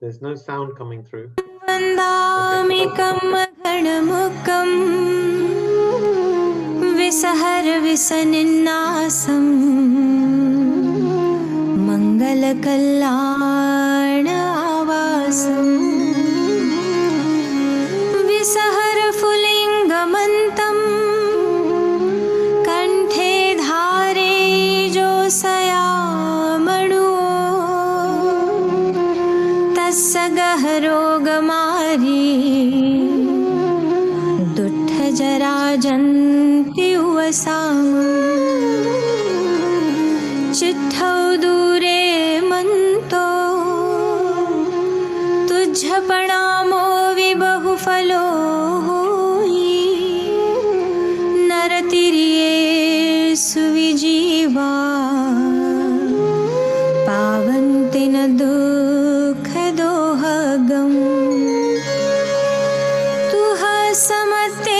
There's no sound coming through. विसहर विसनिन्नासं मंगलकल्याण आवासं विसहर फुलिंगमन्तं कंठे धारे जोसयामणु तस्य गहरोगमारी जराजन्ति उवसामं चिट्ठौ दूरे मन्तो तुझ्यपणामो विबहुफलो होयि नरतिर्ये सुविजीवा पावन्ति न दुःखदोहगम् तुह समते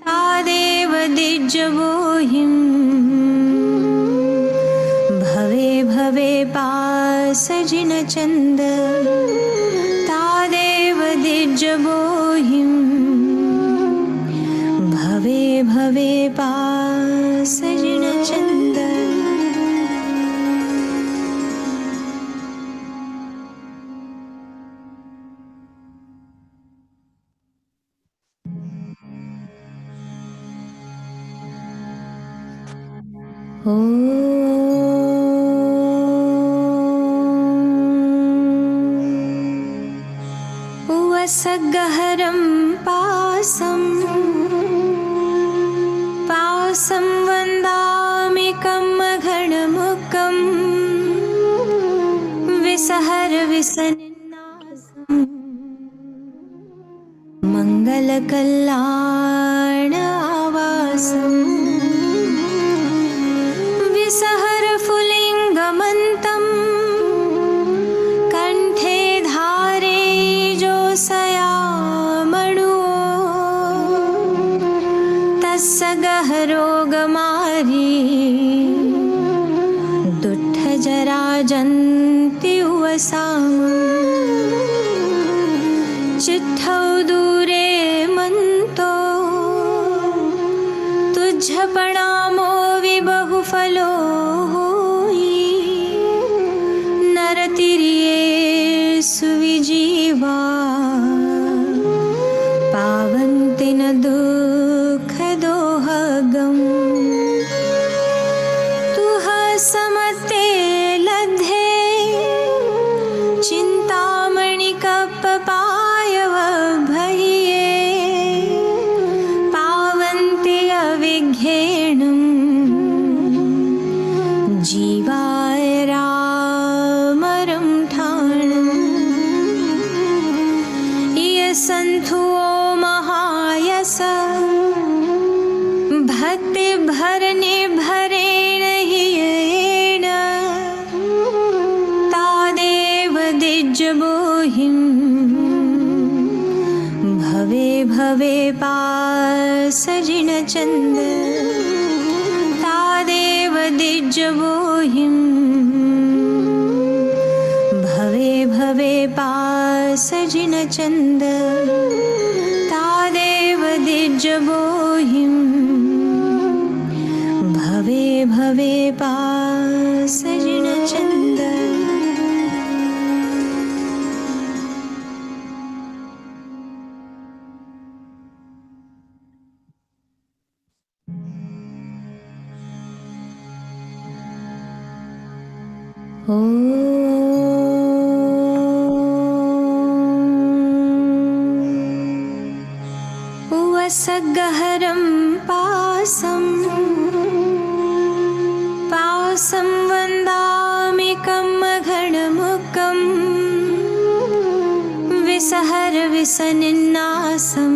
तादेव दिज्जवोहिं भवे भवे पासजिनचन्द तादेव दिज्जवोहिं भवे भवे पासजिनचन्द उवसगहरं पासं पासं वन्दामिकं घनमुखं विसहर विसनिन्नासं मङ्गलकल्याण आवासं विसहर फुलिंगमन्तं कंठे धारे जोसयामणु तस्य गहरोगमारी दुःखजराजन्ति उवसामं चिट्ठौ दूरे मन्तो तुझ्यपणामो विबहुफलो होयि नरतिर्ये सुविजीवा पावन्ति न दुःखदोहगम् तुह समते लद्धे चिन्तामणिकप्पपायवभये पावन्ति अविघ्नेणं जीवाय रामरं ठाणम् यसन्थो महायस भक्तिभरने भरेण हियेण तादेव दिज्जवोहिं भवे भवे पासजिनचन्द तादेव दिज्जवोहिं भवे भवे पासजिनचन्द तादेव दिज्जवोहिं भवे भवे पासजिनचन्द ॐ Uvassagaram Pasam Vandamikam Maghanamukam Visahar Visaninasam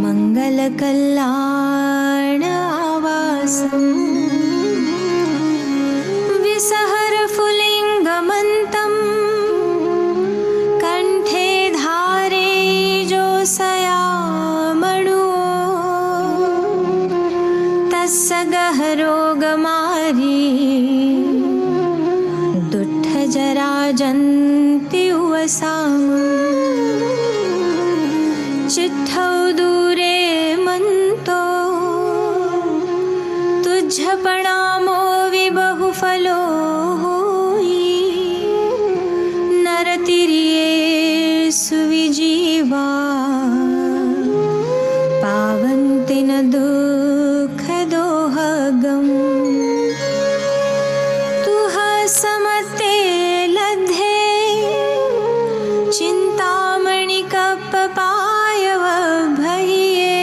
Mangalakallana Avasam Visahar Fulingamantam Kanthe Dhare Josayamanu Tassagaharo Gamari Duttha Jarajanti Uvasamu Chittau Dure Manto Tujha Pranamo Vibahu Falo Hoi Naratiriye Suvijiva Pavantina Dukha Dohagam Tuha Samate Ladhe Chintamani Kappapayava Bhaye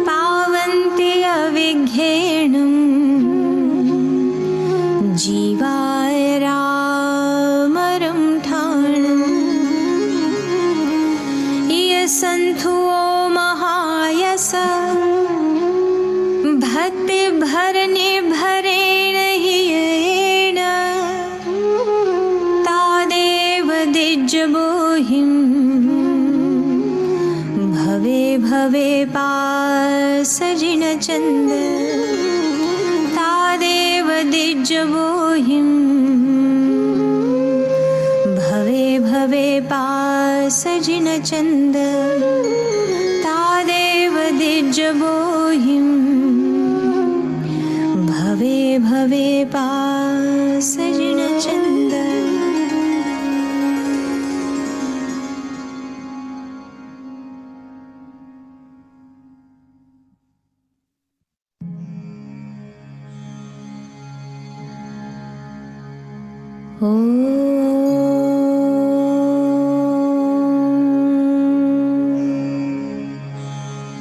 Pavanti Avighenam Jivaya Ramaram Thanam Yasantu Mahayasa Bhakti Bharani Bharena Hiyena Tadeva Dijjabohim Bhave Bhave Pasajina Chanda Tadeva Dijjabohim Bhave Bhave Pasajina Chanda Tadeva Dijjabohim Bhave Bhave Pasajina Chanda.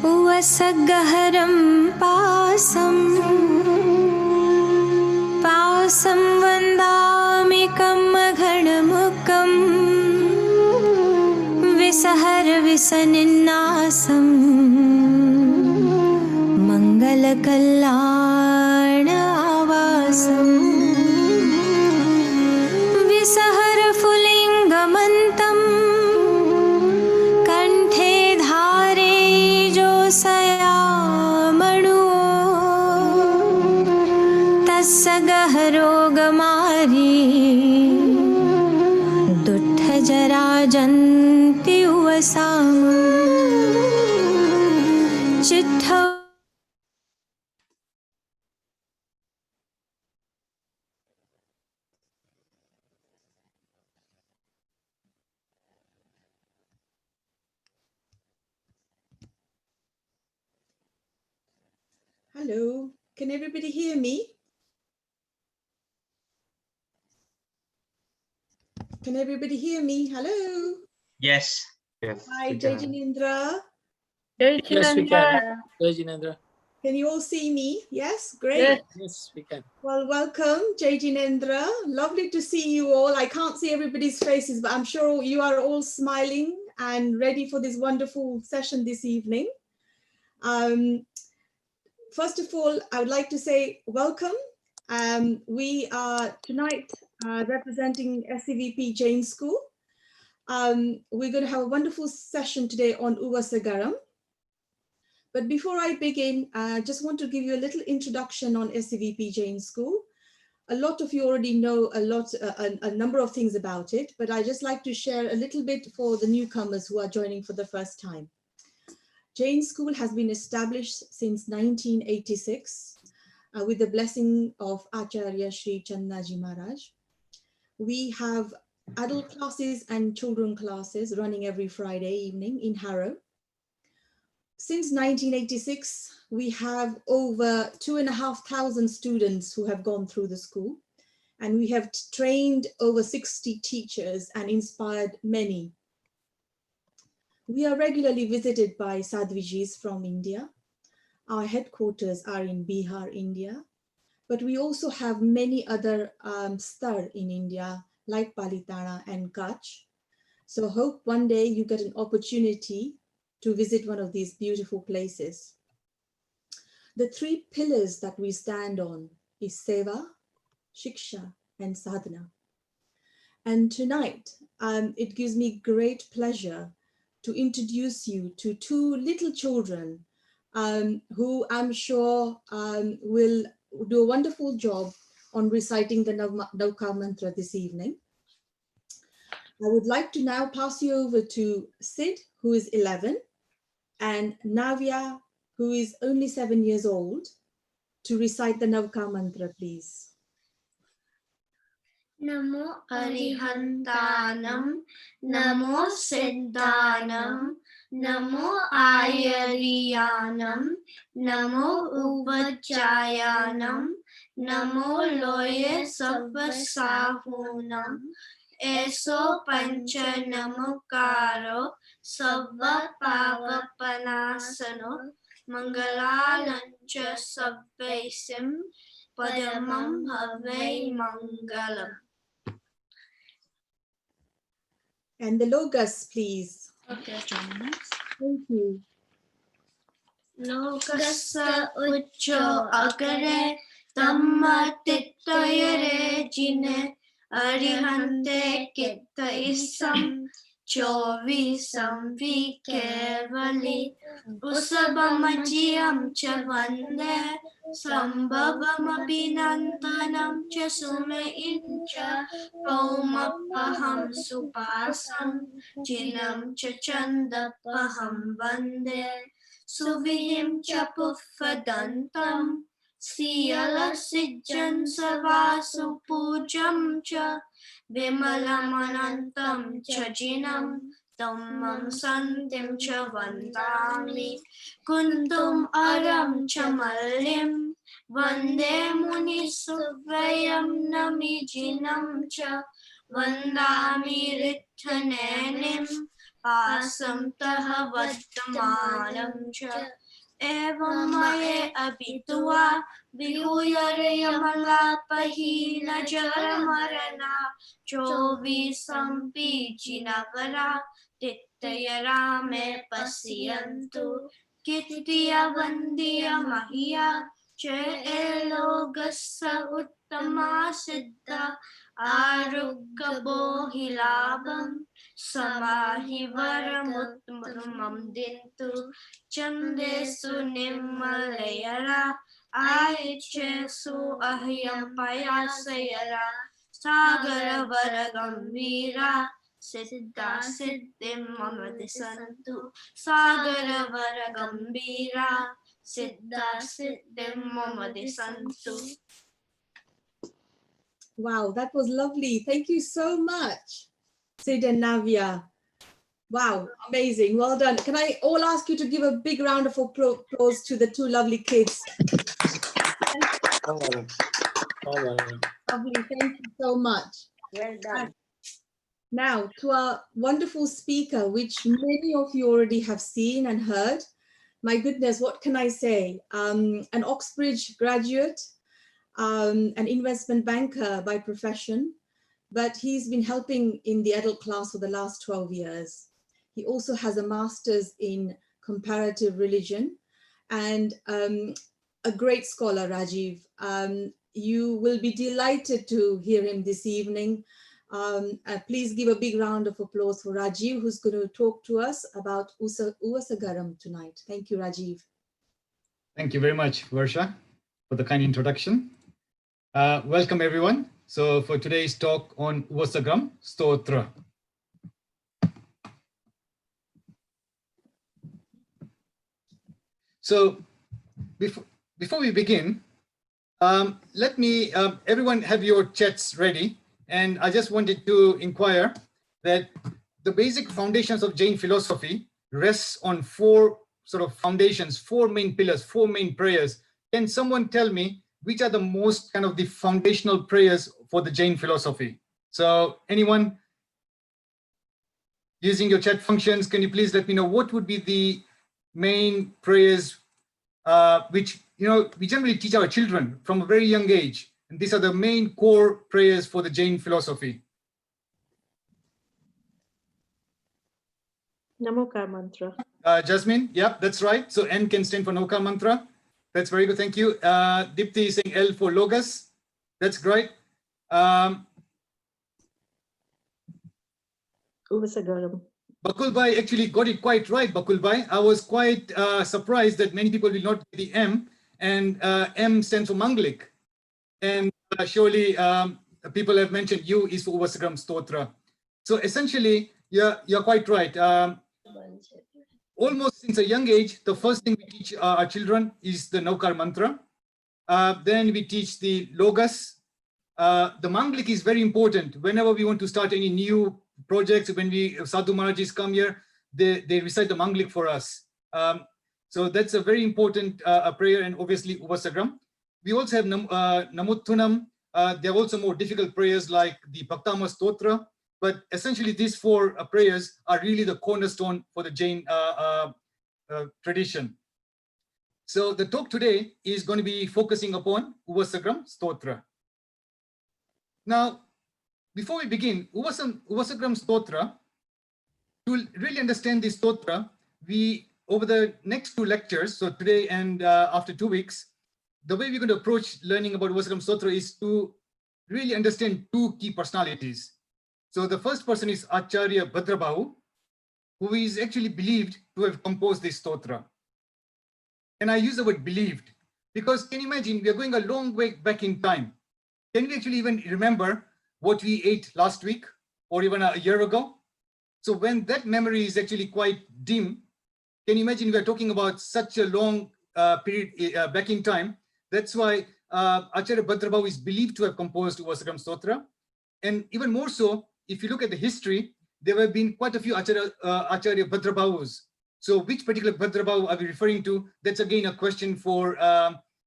Uvassagaram Pasam Vandamikam Maghanamukam Visahar Visaninasam Mangalakallana Avasam Visahar Fulingamantam Kanthe Dhare Josayamanu Tassagaharo Gamari Duttha Jarajanti Uvasamu Chittau. Hello, can everybody hear me? Can everybody hear me? Hello. Yes. Yes. Hi, we can. Jayjinendra. Yes, we can. Jayjinendra. Can you all see me? Yes, great. Yes, we can. Well, welcome, Jayjinendra. Lovely to see you all. I can't see everybody's faces, but I'm sure you are all smiling and ready for this wonderful session this evening. First of all, I would like to say welcome. We are tonight representing SCVP Jain School. We're going to have a wonderful session today on Uvassagaram. But before I begin, I just want to give you a little introduction on SCVP Jain School. A lot of you already know a number of things about it, but I just like to share a little bit for the newcomers who are joining for the first time. Jain School has been established since 1986 with the blessing of Acharya Sri Chandraji Maharaj. We have adult classes and children classes running every Friday evening in Harrow. Since 1986, we have over 2,500 students who have gone through the school, and we have trained over 60 teachers and inspired many. We are regularly visited by Sadhvijis from India. Our headquarters are in Bihar, India, but we also have many other star in India, like Palitana and Kutch. So hope one day you get an opportunity to visit one of these beautiful places. The three pillars that we stand on is Seva, Shiksha, and Sadhana. And tonight, it gives me great pleasure to introduce you to two little children who I'm sure will do a wonderful job on reciting the Nauka mantra this evening. I would like to now pass you over to Sid, who is 11, and Navya, who is only 7 years old, to recite the Nauka mantra, please. Namo Arihantanam, Namo Siddhanam, Namo Ayariyanam, Namo Uvassagaram, Namo Loye Savasahunam, Eso Pancha Namukaro, Sabba Pavapanasano, Mangalalancha Sabvesim, Padamam Have Mangalam. And the Logas, please. Okay. Thank you. Lokasa Ucho Akare, Tamma Tittayare Jine, Arihante Kittaisam, Chovisam Vikevali, Usabamajiyam Chavande, Sambhavamapi Nantanam Cha Sume Incha, Paumapaham Supasam, Jinam Cha Chandapaham Vande, Suvihim Cha Puffadantam, Siyala Sijjan Savasu Pujam Cha, Vimalamanantam Cha Jinam, Dhammam Santim Cha Vandami, Kuntum Aram Cha Mallim, Vande Muni Suvayam Namijinam Cha, Vandami Ritthanenim, Pasam Taha Vaddamanam Cha, Evam Maye Abhitua, Vihuyare Yamalapahi Najara Marana, Chovi Sampi Jinavara, Tittayara Me Pasiyantu, Kittiya Vandiya Mahiya, Che Elogasa Uttama Siddha, Arugga Bohilabam, Samahi Varamutmam Dintu, Chandesu Nimmalayara, Aichesu Ahyam Payasayara, Sagara Varagambira, Siddha Siddhim Mamadisantu, Sagara Varagambira, Siddha Siddhim Mamadisantu. Wow, that was lovely. Thank you so much, Sid and Navya. Wow, amazing. Well done. Can I all ask you to give a big round of applause to the two lovely kids? All right. Lovely. Thank you so much. Well done. Now, to our wonderful speaker, which many of you already have seen and heard. My goodness, what can I say? An Oxbridge graduate, an investment banker by profession, but he's been helping in the adult class for the last 12 years. He also has a master's in comparative religion and a great scholar, Rajeev. You will be delighted to hear him this evening. Please give a big round of applause for Rajeev, who's going to talk to us about Uvassagaram tonight. Thank you, Rajeev. Thank you very much, Varsha, for the kind introduction. Welcome, everyone. So for today's talk on Uvassagaram Stotra. So before we begin, let me, everyone have your chats ready. And I just wanted to inquire that the basic foundations of Jain philosophy rests on four sort of foundations, four main pillars, four main prayers. Can someone tell me which are the most kind of the foundational prayers for the Jain philosophy? So anyone? using your chat functions, can you please let me know what would be the main prayers which we generally teach our children from a very young age, and these are the main core prayers for the Jain philosophy. Namokar mantra. Jasmine, yeah, that's right. So N can stand for Namokar mantra. That's very good, thank you. Dipti is saying L for Logos. That's great. Uvassagaram. Bakulbhai actually got it quite right, Bakulbhai. I was quite surprised that many people will not get the M, and M stands for Manglik. And surely people have mentioned U is for Uvassagaram Stotra. So essentially, you're quite right. Almost since a young age, the first thing we teach our children is the Namokar mantra. Then we teach the Logos. The Manglik is very important. Whenever we want to start any new projects, when Sadhu Maharajis come here, they recite the Manglik for us. So that's a very important prayer, and obviously Uvassagaram. We also have Namothunam. There are also more difficult prayers like the Bhaktama Stotra, but essentially these four prayers are really the cornerstone for the Jain tradition. So the talk today is going to be focusing upon Uvassagaram Stotra. Now, before we begin, Uvassagaram Stotra, to really understand this Stotra, over the next two lectures, so today and after 2 weeks, the way we're going to approach learning about Uvassagaram Stotra is to really understand two key personalities. So the first person is Acharya Bhadra, who is actually believed to have composed this Stotra. And I use the word believed because can you imagine, we are going a long way back in time. Can we actually even remember what we ate last week or even a year ago? So when that memory is actually quite dim, can you imagine we are talking about such a long period back in time? That's why Acharya Bhadra is believed to have composed Uvassagaram Stotra. And even more so, if you look at the history, there have been quite a few Acharya Bhadra. So which particular Bhadra are we referring to? That's again a question for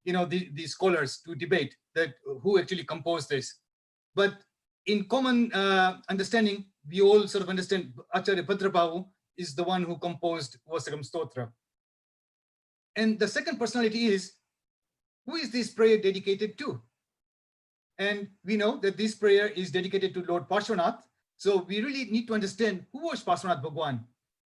the scholars to debate that who actually composed this. But in common understanding, we all sort of understand Acharya Bhadra is the one who composed Uvassagaram Stotra. And the second personality is, who is this prayer dedicated to? And we know that this prayer is dedicated to Lord Parshvanath. So we really need to understand who was Parshvanath Bhagwan.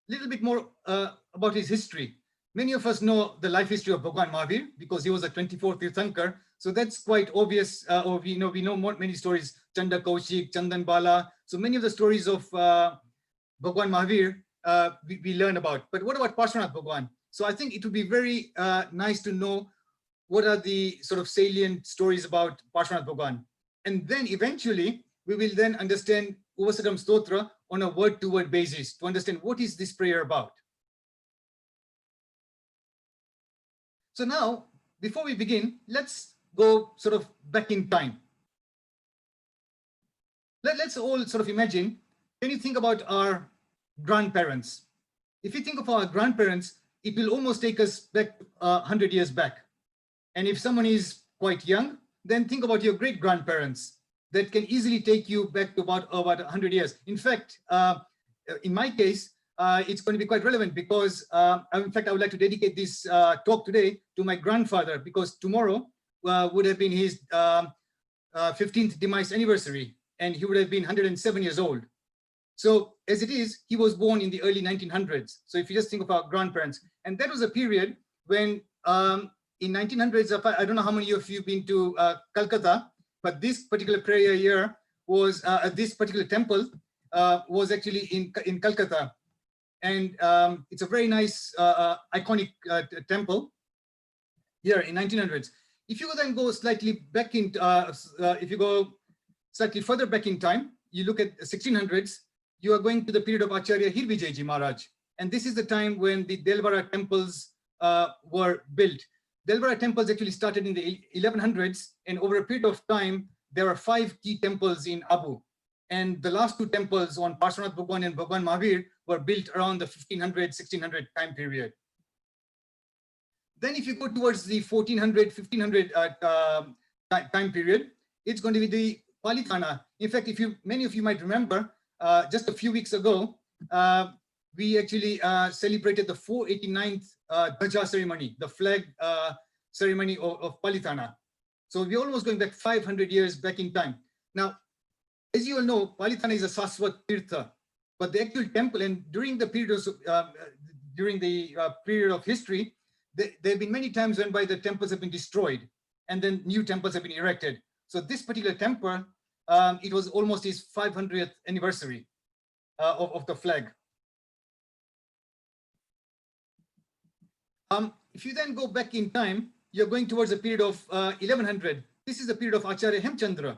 A little bit more about his history. Many of us know the life history of Bhagwan Mahavir because he was a 24th Tirthankar. So that's quite obvious. Or we know many stories, Chanda Kaushik, Chandan Bala. So many of the stories of Bhagwan Mahavir we learn about. But what about Parshvanath Bhagwan? So I think it would be very nice to know what are the sort of salient stories about Parshvanath Bhagwan. And then eventually we will then understand Uvassagaram Stotra on a word-to-word basis to understand what is this prayer about. So now, before we begin, let's go sort of back in time. Let's all sort of imagine, can you think about our grandparents? If you think of our grandparents, it will almost take us back 100 years back. And if someone is quite young, then think about your great-grandparents. That can easily take you back to about 100 years. In fact, in my case, it's going to be quite relevant because, in fact, I would like to dedicate this talk today to my grandfather because tomorrow would have been his 15th demise anniversary, and he would have been 107 years old. So as it is, he was born in the early 1900s. So if you just think of our grandparents, and that was a period when in 1900s, I don't know how many of you have been to Calcutta, but this particular prayer here was, this particular temple was actually in Calcutta. And it's a very nice, iconic temple here in 1900s. If you then go slightly back in, if you go slightly further back in time, you look at 1600s, you are going to the period of Acharya Hirvijayaji Maharaj. And this is the time when the Delvara temples were built. Delvara temples actually started in the 1100s, and over a period of time, there are 5 key temples in Abu. And the last 2 temples on Parshvanath Bhagwan and Bhagwan Mahavir were built around the 1500 time period. Then if you go towards the 1500 time period, it's going to be the Palitana. In fact, many of you might remember, just a few weeks ago, we actually celebrated the 489th Dhaja ceremony, the flag ceremony of Palitana. So we're almost going back 500 years back in time. Now, as you all know, Palitana is a Saswat Tirtha, but the actual temple, and during the period of history, there have been many times whereby the temples have been destroyed and then new temples have been erected. So this particular temple, it was almost his 500th anniversary of the flag. If you then go back in time, you're going towards a period of 1100. This is the period of Acharya Hemchandra.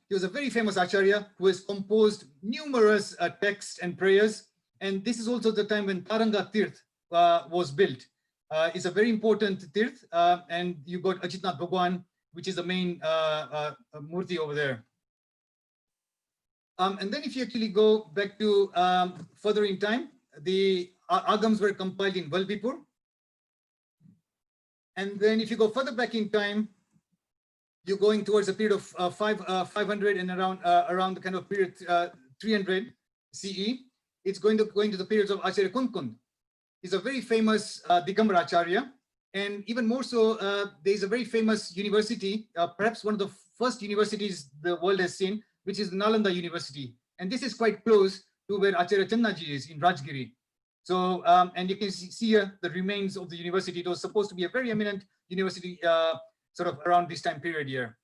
He was a very famous Acharya who has composed numerous texts and prayers. And this is also the time when Taranga Tirth was built. It's a very important Tirth. And you got Ajitnath Bhagwan, which is the main Murti over there. And then if you actually go back to further in time, the Agams were compiled in Valbipur. And then if you go further back in time, you're going towards a period of 500 and around the kind of period 300 CE. It's going to the periods of Acharya Kunkund. He's a very famous Digamara Acharya. And even more so, there's a very famous university, perhaps one of the first universities the world has seen, which is Nalanda University. And this is quite close to where Acharya Channaji is in Rajgiri. So, and you can see here the remains of the university. It was supposed to be a very eminent university sort of around this time period here.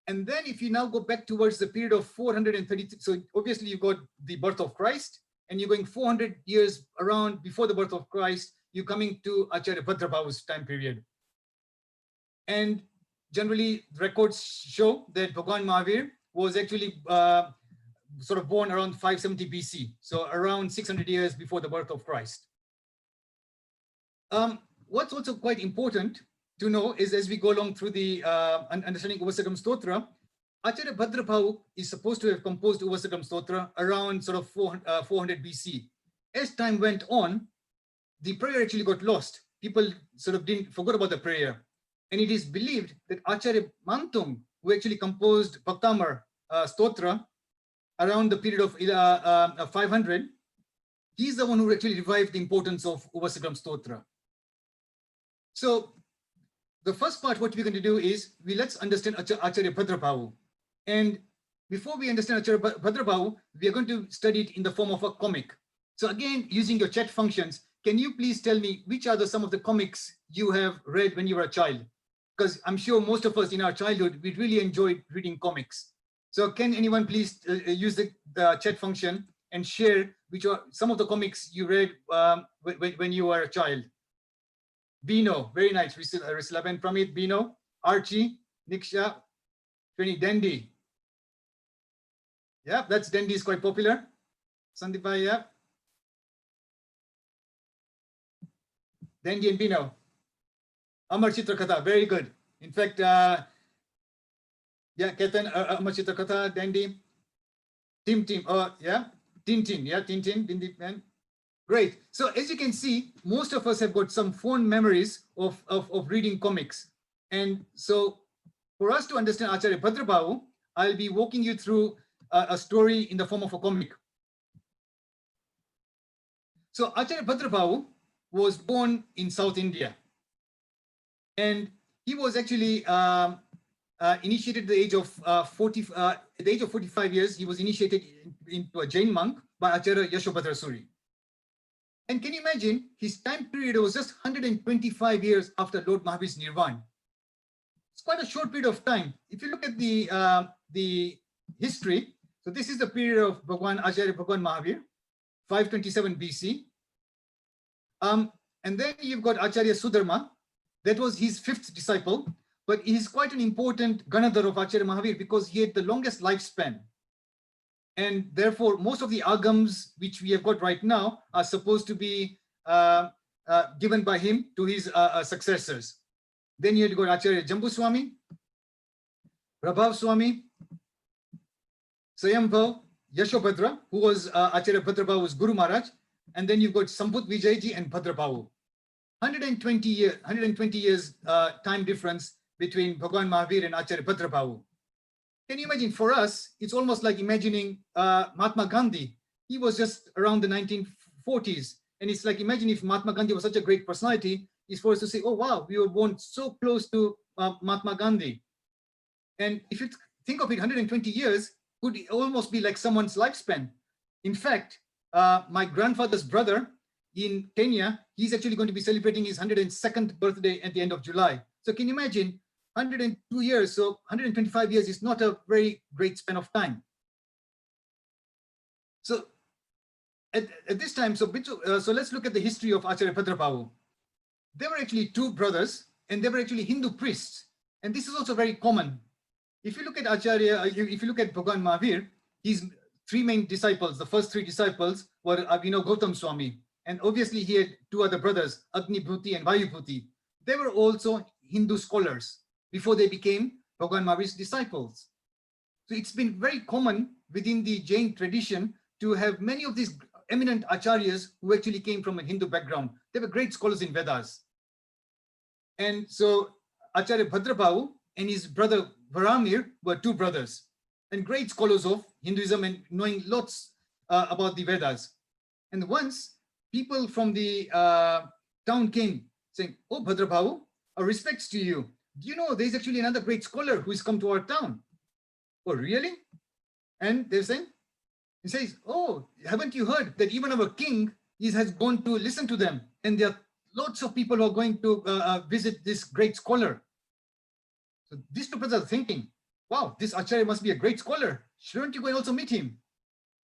And then if you now go back towards the period of 430, so obviously you've got the birth of Christ, and you're going 400 years around before the birth of Christ, you're coming to Acharya Bhadrabhavu's time period. And generally records show that Bhagwan Mahavir was actually sort of born around 570 BC, so around 600 years before the birth of Christ. What's also quite important to know is, as we go along through the understanding Uvassagaram Stotra, Acharya Bhadrabhavu is supposed to have composed Uvassagaram Stotra around sort of 400 BC. As time went on, the prayer actually got lost. People sort of forgot about the prayer. And it is believed that Acharya Mantung, who actually composed Bhaktamar Stotra around the period of 500, he's the one who actually revived the importance of Uvassagaram Stotra. So the first part, what we're going to do is, let's understand Acharya Bhadrabhavu. And before we understand Acharya Bhadrabhavu, we are going to study it in the form of a comic. So again, using your chat functions, can you please tell me which are some of the comics you have read when you were a child? Because I'm sure most of us in our childhood, we really enjoyed reading comics. So can anyone please use the chat function and share which are some of the comics you read when you were a child? Bino, very nice. Risalaben Pramit, Bino, Archie, Niksha, Trini, Dandy. Yeah, that's Dandy is quite popular. Sandeepai, yeah. Dandy and Bino. Amar Chitrakatha, very good. In fact, yeah, Ketan, Amar Chitrakatha, Dandy, Tim, yeah, Tintin, yeah, Tintin, man. Great. So as you can see, most of us have got some fond memories of reading comics. And so for us to understand Acharya Bhadrabhavu, I'll be walking you through a story in the form of a comic. So Acharya Bhadrabhavu was born in South India. And he was actually initiated at the age of 45 years. He was initiated into a Jain monk by Acharya Yashobhadra Suri. And can you imagine, his time period was just 125 years after Lord Mahavir's Nirvana. It's quite a short period of time. If you look at the history, so this is the period of Acharya Bhagwan Mahavir, 527 BC. And then you've got Acharya Sudharma. That was his 5th disciple, but he's quite an important Ganadhar of Acharya Mahavir because he had the longest lifespan. And therefore, most of the agams which we have got right now are supposed to be given by him to his successors. Then you had got Acharya Jambu Swami, Prabhav Swami, Swayambhav, Yashobhadra, who was Acharya Bhadrabhavu's Guru Maharaj, and then you've got Sambut Vijayji and Bhadrabhavu. 120 years time difference between Bhagwan Mahavir and Acharya Bhadrabhavu. Can you imagine, for us, it's almost like imagining Mahatma Gandhi he was just around the 1940s. And it's like, imagine if Mahatma Gandhi was such a great personality, it's for us to say, oh, wow, we were born so close to Mahatma Gandhi. And if you think of it, 120 years could almost be like someone's lifespan. In fact, my grandfather's brother in Kenya, he's actually going to be celebrating his 102nd birthday at the end of July. So can you imagine 102 years, so 125 years is not a very great span of time. So at this time, so let's look at the history of Acharya Bhadrabahu. There were actually two brothers, and they were actually Hindu priests. And this is also very common. If you look at Acharya, if you look at Bhagwan Mahavir, his three main disciples, the first three disciples were Gautam Swami. And obviously he had two other brothers, Agni Bhuti and Vayu Bhuti. They were also Hindu scholars before they became Bhagwan Mahavir's disciples. So it's been very common within the Jain tradition to have many of these eminent acharyas who actually came from a Hindu background. They were great scholars in Vedas. And so Acharya Bhadrabahu and his brother Varamir were two brothers and great scholars of Hinduism and knowing lots about the Vedas. And once people from the town came saying, oh, Bhadrabahu, our respects to you. Do you know there's actually another great scholar who's come to our town? Oh, really? And they're saying, he says, oh, haven't you heard that even our king has gone to listen to them? And there are lots of people who are going to visit this great scholar. So these two brothers are thinking, wow, this Acharya must be a great scholar. Shouldn't you go and also meet him?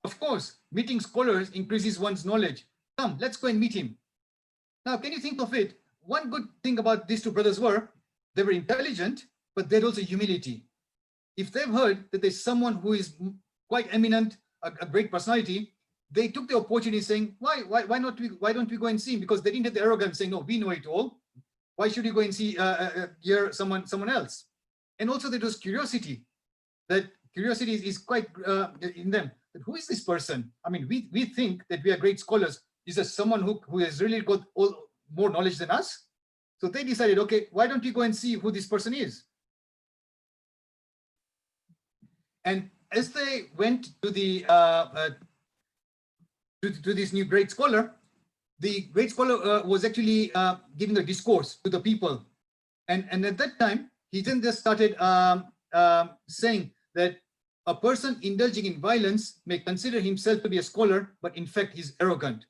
Of course, meeting scholars increases one's knowledge. Come, let's go and meet him. Now, can you think of it? One good thing about these two brothers were, they were intelligent, but they had also humility. If they've heard that there's someone who is quite eminent, a great personality, they took the opportunity saying, why don't we go and see him? Because they didn't have the arrogance saying, no, we know it all. Why should you go and see hear someone else? And also there was curiosity. That curiosity is quite in them. That who is this person? I mean, we think that we are great scholars. Is there someone who has really got more knowledge than us? So they decided, okay, why don't you go and see who this person is? And as they went to the to this new great scholar, the great scholar was actually giving a discourse to the people, and at that time he then just started saying that a person indulging in violence may consider himself to be a scholar, but in fact he's arrogant.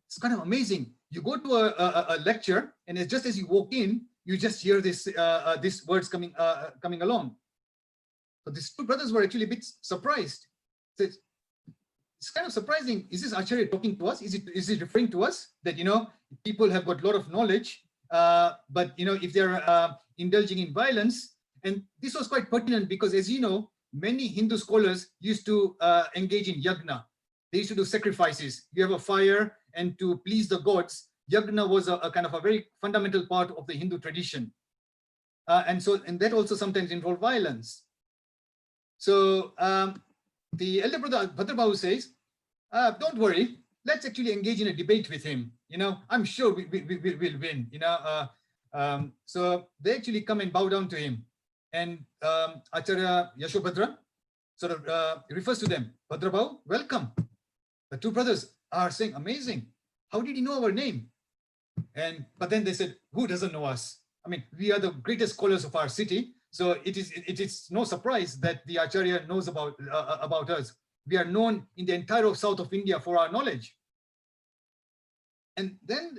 It's kind of amazing. You go to a lecture, and it's just as you walk in, you just hear this these words coming along. So these two brothers were actually a bit surprised. So it's kind of surprising. Is this Acharya talking to us? Is it referring to us that, you know, people have got a lot of knowledge, but, you know, if they're indulging in violence? And this was quite pertinent because, as you know, many Hindu scholars used to engage in yagna. They used to do sacrifices. You have a fire, and to please the gods, yagna was a kind of a very fundamental part of the Hindu tradition. And that also sometimes involved violence. So the elder brother Bhadrabahu says, don't worry, let's actually engage in a debate with him. You know, I'm sure we'll win, you know. So they actually come and bow down to him. And Acharya Yashobhadra sort of refers to them. Bhadrabahu, welcome. The two brothers are saying, amazing. How did he know our name? But then they said, who doesn't know us? I mean, we are the greatest scholars of our city. So it is no surprise that the Acharya knows about us. We are known in the entire south of India for our knowledge. And then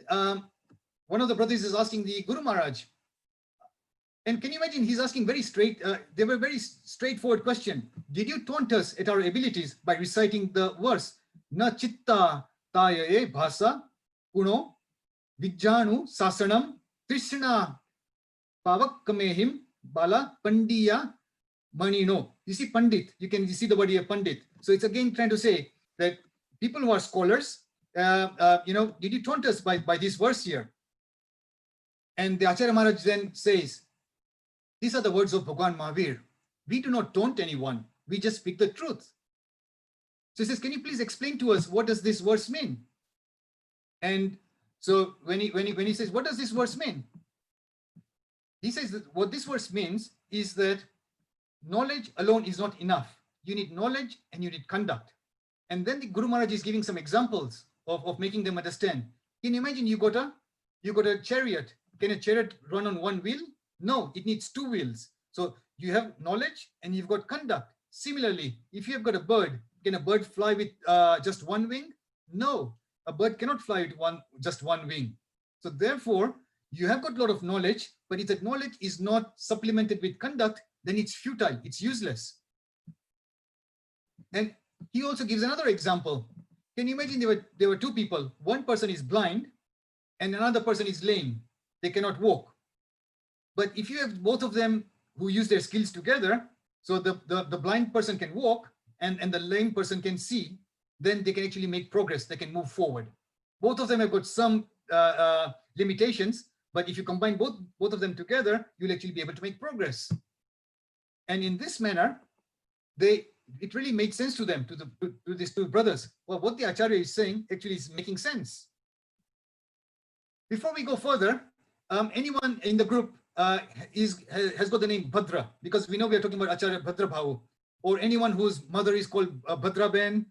one of the brothers is asking the Guru Maharaj, and can you imagine, he's asking very straight, they were very straightforward question. Did you taunt us at our abilities by reciting the verse, Na chitta tayaye bhasa puno vijjanu sasanam trishna pavakkamehim bala pandiya manino. You see Pandit, you see the word here, Pandit. So it's again trying to say that people who are scholars, you know, did you taunt us by this verse here? And the Acharya Maharaj then says, these are the words of Bhagwan Mahavir. We do not taunt anyone. We just speak the truth. So he says, can you please explain to us, what does this verse mean? And so when he says, what does this verse mean? He says that what this verse means is that knowledge alone is not enough. You need knowledge and you need conduct. And then the Guru Maharaj is giving some examples of making them understand. Can you imagine you got a chariot? Can a chariot run on one wheel? No, it needs two wheels. So you have knowledge and you've got conduct. Similarly, if you have got a bird, can a bird fly with just one wing? No, a bird cannot fly with just one wing. So therefore, you have got a lot of knowledge, but if that knowledge is not supplemented with conduct, then it's futile, it's useless. And he also gives another example. Can you imagine there were two people, one person is blind and another person is lame, they cannot walk. But if you have both of them who use their skills together, so the blind person can walk and the lame person can see, then they can actually make progress, they can move forward. Both of them have got some limitations, but if you combine both of them together, you'll actually be able to make progress. And in this manner, it really made sense to them, to these two brothers. Well, what the Acharya is saying actually is making sense. Before we go further, anyone in the group has got the name Bhadra, because we know we are talking about Acharya Bhadra Bhavu, or anyone whose mother is called Bhadra Ben,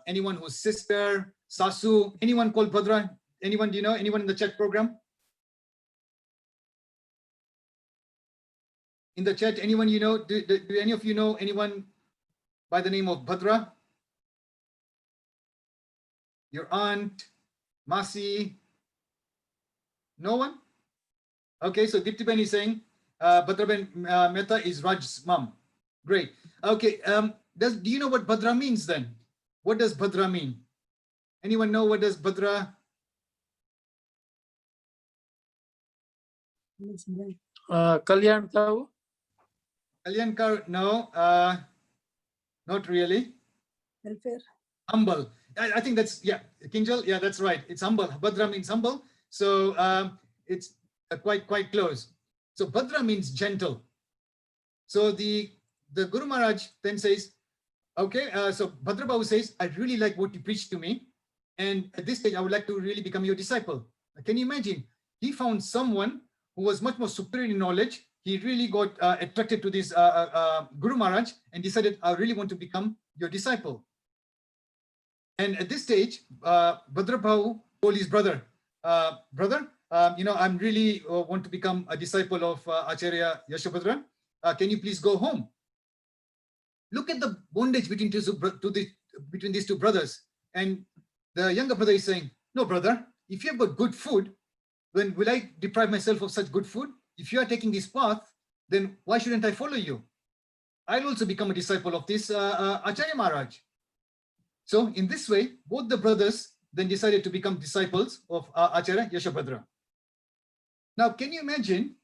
anyone whose sister, Sasu, anyone called Bhadra? Anyone, do you know? Anyone in the chat program? In the chat, anyone you know? Do any of you know anyone by the name of Bhadra? Your aunt, Masi? No one? Okay, so Dipti Ben is saying Bhadra Ben Mehta is Raj's mom. Great. Okay, do you know what Bhadra means then? What does Bhadra mean? Anyone know what does Bhadra? Kalyan Tau. Kalyan Kar? No, not really. Welfare. Humble. I think that's, yeah, Kinjal, yeah, that's right. It's humble. Bhadra means humble. So it's quite close. So Bhadra means gentle. So the Guru Maharaj then says, okay, so Bhadra Babu says, I really like what you preached to me. And at this stage, I would like to really become your disciple. Can you imagine? He found someone who was much more superior in knowledge. He really got attracted to this Guru Maharaj and decided, I really want to become your disciple. And at this stage, Bhadra Babu told his brother, brother, I'm really want to become a disciple of Acharya Yashabhadra. Can you please go home? Look at the bondage between these two brothers. And the younger brother is saying, no, brother, if you have got good food, then will I deprive myself of such good food? If you are taking this path, then why shouldn't I follow you? I'll also become a disciple of this Acharya Maharaj. So in this way, both the brothers then decided to become disciples of Acharya Yashabhadra. Now, can you imagine,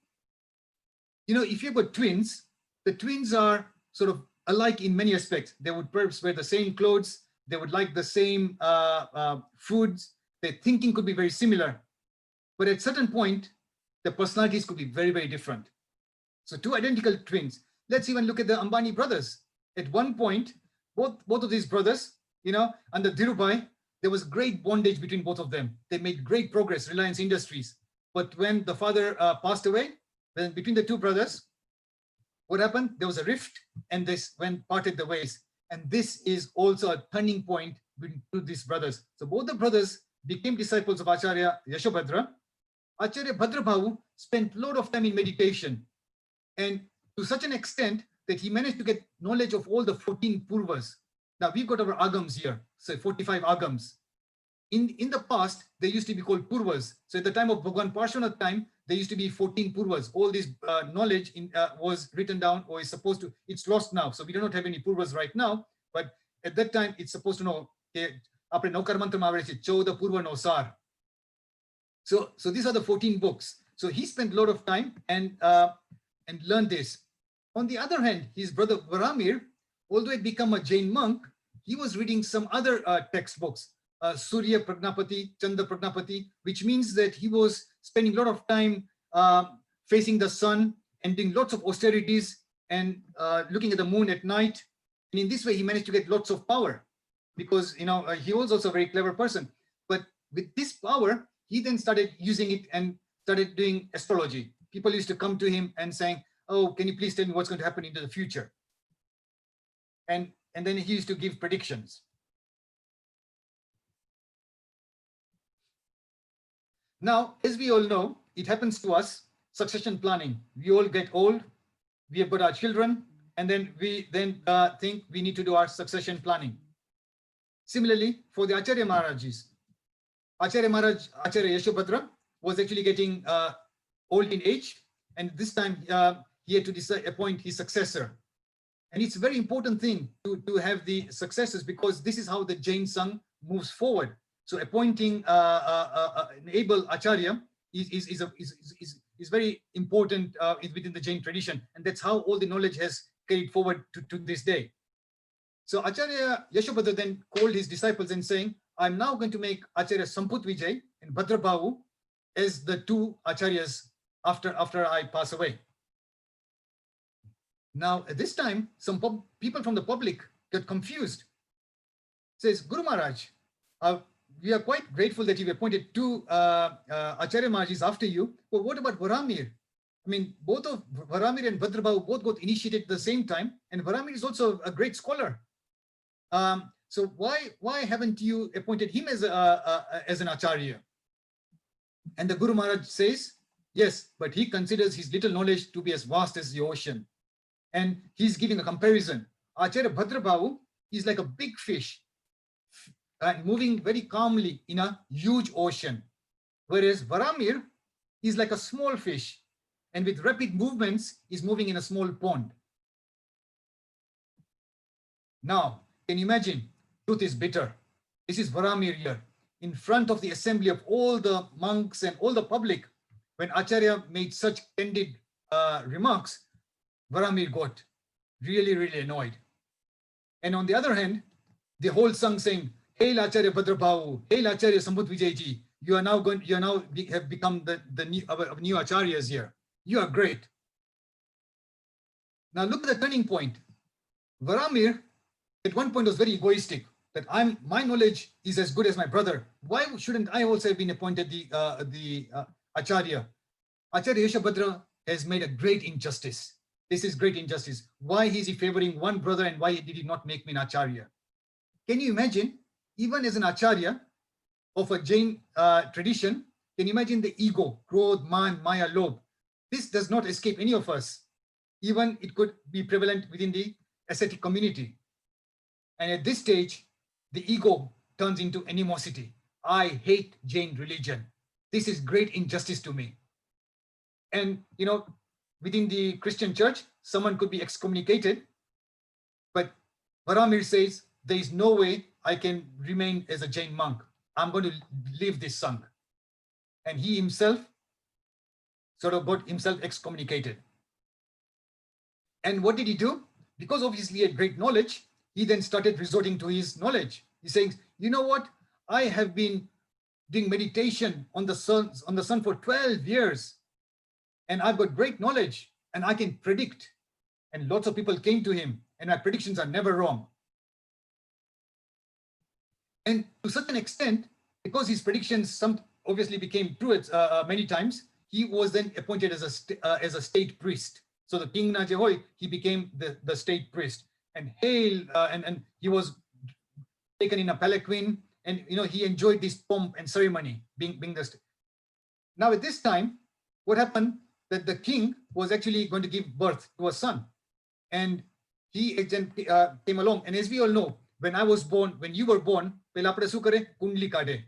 if you've got twins, the twins are sort of alike in many aspects. They would perhaps wear the same clothes. They would like the same foods. Their thinking could be very similar. But at a certain point, the personalities could be very, very different. So two identical twins. Let's even look at the Ambani brothers. At one point, both of these brothers, under Dhirubhai, there was great bondage between both of them. They made great progress, Reliance Industries. But when the father passed away, then between the two brothers, what happened? There was a rift and this parted the ways. And this is also a turning point between these brothers. So both the brothers became disciples of Acharya Yashabhadra. Acharya Bhadra Bhavu spent a lot of time in meditation, and to such an extent that he managed to get knowledge of all the 14 Purvas. Now we've got our Agams here, so 45 Agams. In the past, they used to be called Purvas. So at the time of Bhagwan Parshvanath time, there used to be 14 Purvas. All this knowledge was written down or is supposed to, it's lost now. So we do not have any Purvas right now, but at that time, it's supposed to know, apne Naukar Mantra ma avare chhe, 14 Purva Nosar. So these are the 14 books. So he spent a lot of time and learned this. On the other hand, his brother Varamir, although he had become a Jain monk, he was reading some other textbooks, Surya Pragnapati, Chanda Pragnapati, which means that he was spending a lot of time facing the sun and doing lots of austerities and looking at the moon at night. And in this way, he managed to get lots of power because, he was also a very clever person. But with this power, he then started using it and started doing astrology. People used to come to him and saying, oh, can you please tell me what's going to happen into the future? And then he used to give predictions. Now, as we all know, it happens to us, succession planning. We all get old, we have got our children, and then we think we need to do our succession planning. Similarly, for the Acharya Maharajis, Acharya Yashodhara was actually getting old in age, and this time he had to appoint his successor. And it's a very important thing to have the successors, because this is how the Jain Sangh moves forward. So appointing an able Acharya is very important within the Jain tradition, and that's how all the knowledge has carried forward to this day. So Acharya Yashodhara then called his disciples and saying, I'm now going to make Acharya Samput Vijay and Bhadra Bahu as the two Acharyas after I pass away. Now, at this time, some people from the public get confused. Says, Guru Maharaj, we are quite grateful that you've appointed two Acharya Maharajis after you, but what about Varamir? I mean, both of Varamir and Bhadra Bahu both got initiated at the same time, and Varamir is also a great scholar. So why haven't you appointed him as an Acharya? And the Guru Maharaj says, yes, but he considers his little knowledge to be as vast as the ocean. And he's giving a comparison. Acharya Bhadra Bahu is like a big fish moving very calmly in a huge ocean, whereas Varamir is like a small fish and with rapid movements is moving in a small pond. Now, can you imagine? Truth is bitter. This is Varamir here in front of the assembly of all the monks and all the public. When Acharya made such candid remarks, Varamir got really, really annoyed. And on the other hand, the whole Sangh saying, Hail Acharya Bhadra Bahu, Hail Acharya Samput Vijayji, you have become the new Acharyas here. You are great. Now look at the turning point. Varamir at one point was very egoistic, that my knowledge is as good as my brother. Why shouldn't I also have been appointed the Acharya? Acharya Yashodhara has made a great injustice. This is great injustice. Why is he favoring one brother and why did he not make me an Acharya? Can you imagine, even as an Acharya of a Jain tradition, can you imagine the ego, Krodh, Man, Maya, Lobh? This does not escape any of us. Even it could be prevalent within the ascetic community. And at this stage, the ego turns into animosity. I hate Jain religion. This is great injustice to me. And, within the Christian church, someone could be excommunicated, but Varamir says, there is no way I can remain as a Jain monk. I'm going to leave this Sangh. And he himself sort of got himself excommunicated. And what did he do? Because obviously he had great knowledge, he then started resorting to his knowledge. He's saying, you know what? I have been doing meditation on the sun for 12 years. And I've got great knowledge and I can predict. And lots of people came to him and my predictions are never wrong. And to such an extent, because his predictions obviously became true many times, he was then appointed as a state priest. So the king Najehoi, he became the state priest. And and he was taken in a palanquin, and he enjoyed this pomp and ceremony being the. Now at this time, what happened? That the king was actually going to give birth to a son, and he came along. And as we all know, when you were born, kundli kade.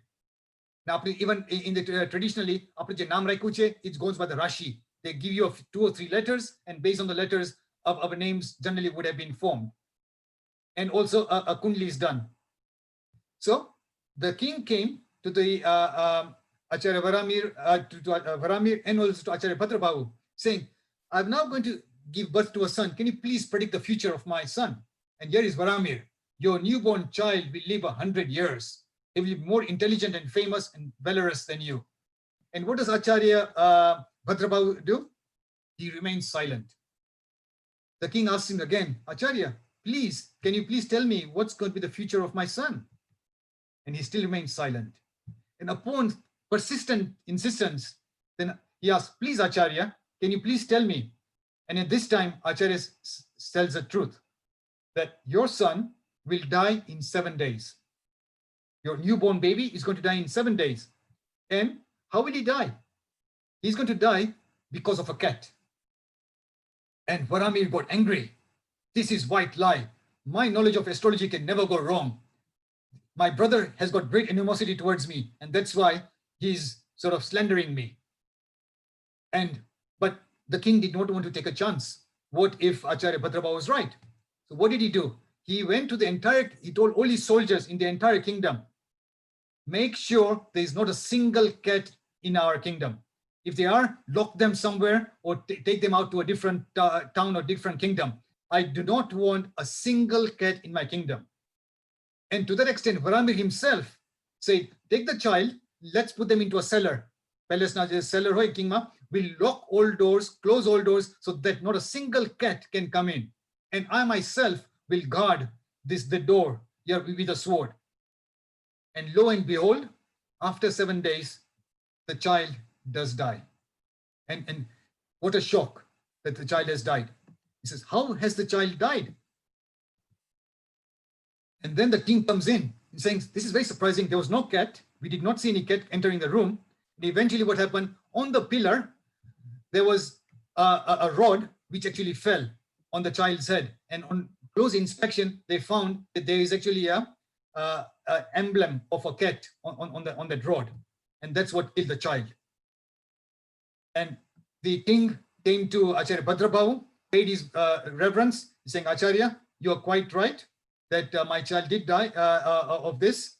Now even in the traditionally, it goes by the Rashi. They give you 2 or 3 letters, and based on the letters of our names generally would have been formed. And also a kundli is done. So the king came to the Acharya Varamir, to Varamir and also to Acharya Bhadra Bahu, saying, I'm now going to give birth to a son. Can you please predict the future of my son? And here is Varamir. Your newborn child will live 100 years. He will be more intelligent and famous and valorous than you. And what does Acharya Bhadra Bahu do? He remains silent. The king asks him again, Acharya, please, can you please tell me what's going to be the future of my son? And he still remains silent. And upon persistent insistence, then he asks, please, Acharya, can you please tell me? And at this time, Acharya tells the truth, that your son will die in 7 days. Your newborn baby is going to die in 7 days. And how will he die? He's going to die because of a cat. And Varamir got angry. This is white lie. My knowledge of astrology can never go wrong. My brother has got great animosity towards me, and that's why he's sort of slandering me. But the king did not want to take a chance. What if Acharya Bhadrabha was right? So what did he do? He went to he told all his soldiers in the entire kingdom, make sure there is not a single cat in our kingdom. If they are, lock them somewhere or take them out to a different town or different kingdom. I do not want a single cat in my kingdom. And to that extent, Varamir himself said, take the child, let's put them into a cellar. Palace na cellar hoy king ma, we'll lock all doors, close all doors so that not a single cat can come in. And I myself will guard the door here with a sword. And lo and behold, after 7 days, the child does die. And what a shock that the child has died. He says, how has the child died? And then the king comes in saying, this is very surprising. There was no cat. We did not see any cat entering the room. And eventually what happened, on the pillar, there was a rod which actually fell on the child's head. And on close inspection, they found that there is actually a emblem of a cat on that rod. And that's what killed the child. And the king came to Acharya Bhadrabha, paid his reverence, saying, Acharya, you are quite right that my child did die of this.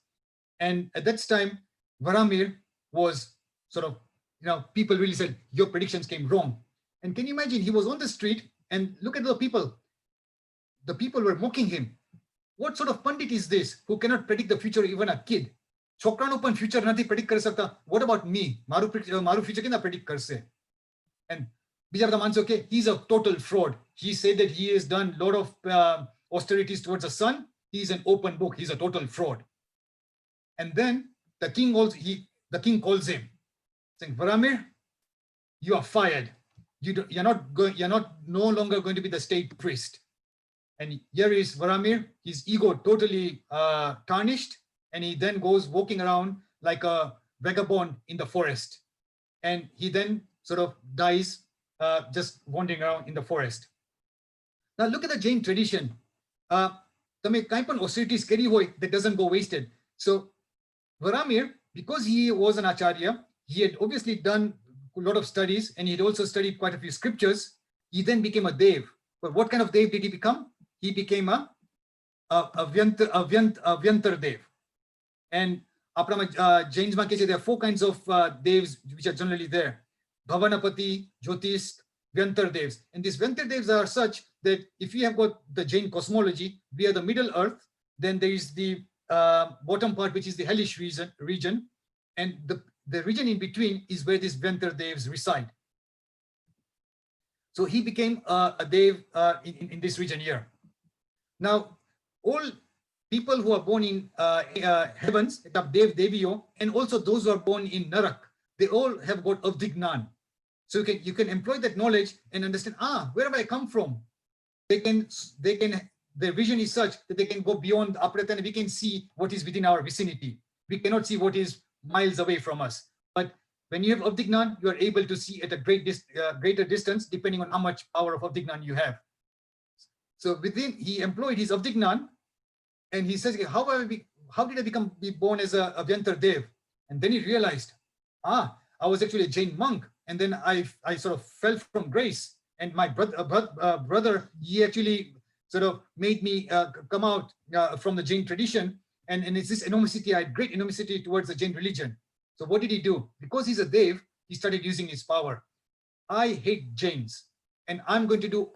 And at that time, Varamir was sort of, people really said, your predictions came wrong. And can you imagine, he was on the street and look at the people. The people were mocking him. What sort of pandit is this who cannot predict the future, even a kid? Chokrano pan future nathi predict kar sakta. What about me? Maru future kena predict kar se. And Bijar the man's okay, he's a total fraud. He said that he has done a lot of austerities towards the sun. He's an open book. He's a total fraud. And then the king calls him, saying, Varamir, you are fired. You're no longer going to be the state priest. And here is Varamir, his ego totally tarnished, and he then goes walking around like a vagabond in the forest. And he then sort of dies just wandering around in the forest. Now look at the Jain tradition. That doesn't go wasted. So Varamir, because he was an acharya, he had obviously done a lot of studies, and he had also studied quite a few scriptures. He then became a dev. But what kind of dev did he become? He became a Vyantar dev. And Jains there are 4 kinds of devs which are generally there. Bhavanapati, Jyotish, Vyantar devs. And these Vyantar devs are such that if you have got the Jain cosmology, we are the middle earth, then there is the bottom part, which is the hellish region, and the region in between is where these Vyantar devs reside. So he became a dev in this region here. Now, all people who are born in heavens, Dev Deviyo, and also those who are born in Narak, they all have got of Dignan. So you can employ that knowledge and understand, where have I come from? Their vision is such that they can go beyond Aprata and we can see what is within our vicinity. We cannot see what is miles away from us. But when you have Avdignan, you are able to see at a greater distance, depending on how much power of Avdignan you have. So he employed his Avdignan, and he says, how did I be born as a Vyantar Dev? And then he realized, I was actually a Jain monk. And then I sort of fell from grace. And my brother, he actually sort of made me come out from the Jain tradition. And it's this animosity, I had great animosity towards the Jain religion. So what did he do? Because he's a Dev, he started using his power. I hate Jains. And I'm going to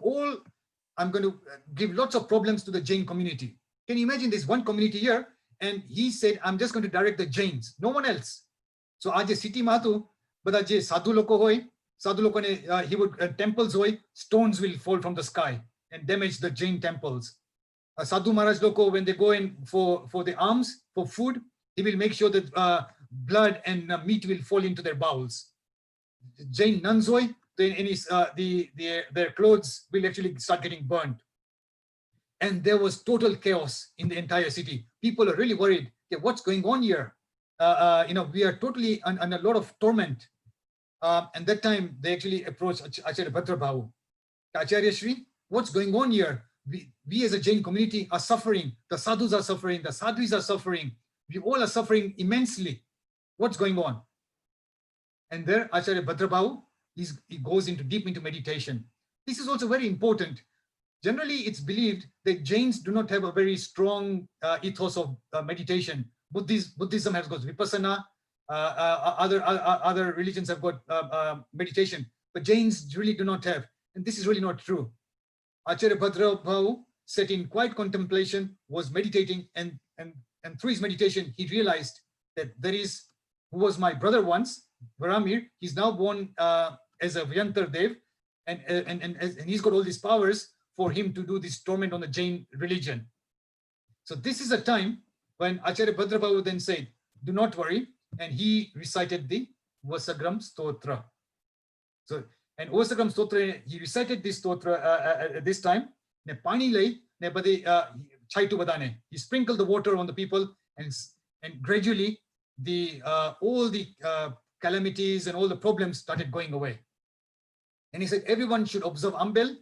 give lots of problems to the Jain community. Can you imagine this one community here? And he said, I'm just going to direct the Jains, no one else. So aaj city matu, but aaj sadhu loko hoy, he would temples hoy, stones will fall from the sky and damage the Jain temples. Sadhu Maharaj loko, when they go in for the alms, for food, he will make sure that blood and meat will fall into their bowels. Jain nuns hoy, their clothes will actually start getting burned. And there was total chaos in the entire city. People are really worried, okay, what's going on here? we are totally under a lot of torment. And that time they actually approached Acharya Bhadra Babu. Acharya Shri, what's going on here? We as a Jain community are suffering. The sadhus are suffering. The sadhvis are suffering. We all are suffering immensely. What's going on? And there Acharya Bhadra Babu, he goes deep into meditation. This is also very important. Generally, it's believed that Jains do not have a very strong ethos of meditation. Buddhism has got vipassana. Other religions have got meditation, but Jains really do not have. And this is really not true. Acharya Bhadra Babu sat in quiet contemplation, was meditating, and through his meditation, he realized that there is, who was my brother once, Varamir, he's now born as a Vyantar Dev, and he's got all these powers for him to do this torment on the Jain religion. So this is a time when Acharya Bhadra Babu then said, do not worry, and he recited the Uvassagaram Stotra. So, and Uvassagaram Stotra, he recited this Stotra at this time. He sprinkled the water on the people, and gradually all the calamities and all the problems started going away. And he said everyone should observe Ambel